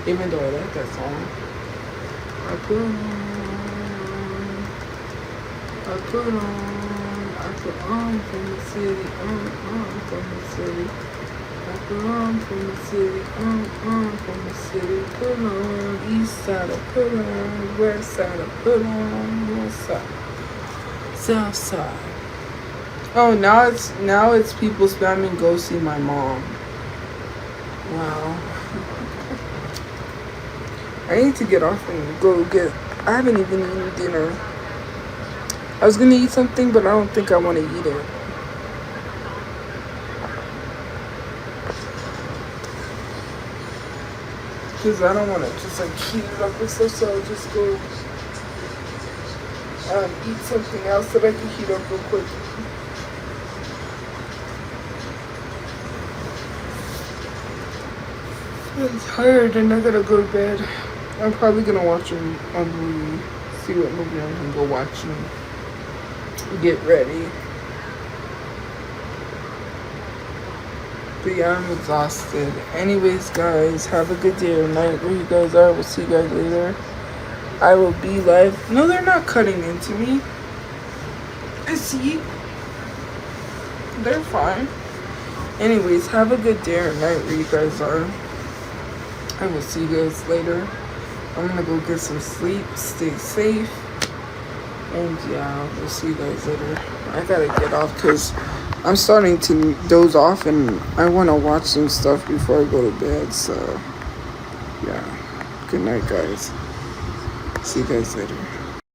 even though I like that song. I put on from the city, from the city. I put on from the city, from the city. Put on east side, I put on west side, I put on north side, south side. Oh, now it's people spamming go see my mom. Wow. I need to get off and go get. I haven't even eaten dinner. I was gonna eat something, but I don't think I want to eat it. Because I don't want to just like heat it up and stuff, so I'll just go eat something else that I can heat up real quick. I'm tired and I gotta go to bed. I'm probably gonna watch a movie. See what movie I'm gonna go watch and get ready. But yeah, I'm exhausted. Anyways, guys, have a good day or night where you guys are. We'll see you guys later. I will be live. No, they're not cutting into me. I see. They're fine. Anyways, have a good day or night where you guys are. I will see you guys later. I'm gonna go get some sleep. Stay safe. And yeah, we'll see you guys later. I gotta get off because I'm starting to doze off and I want to watch some stuff before I go to bed. So yeah, good night, guys. See you guys later.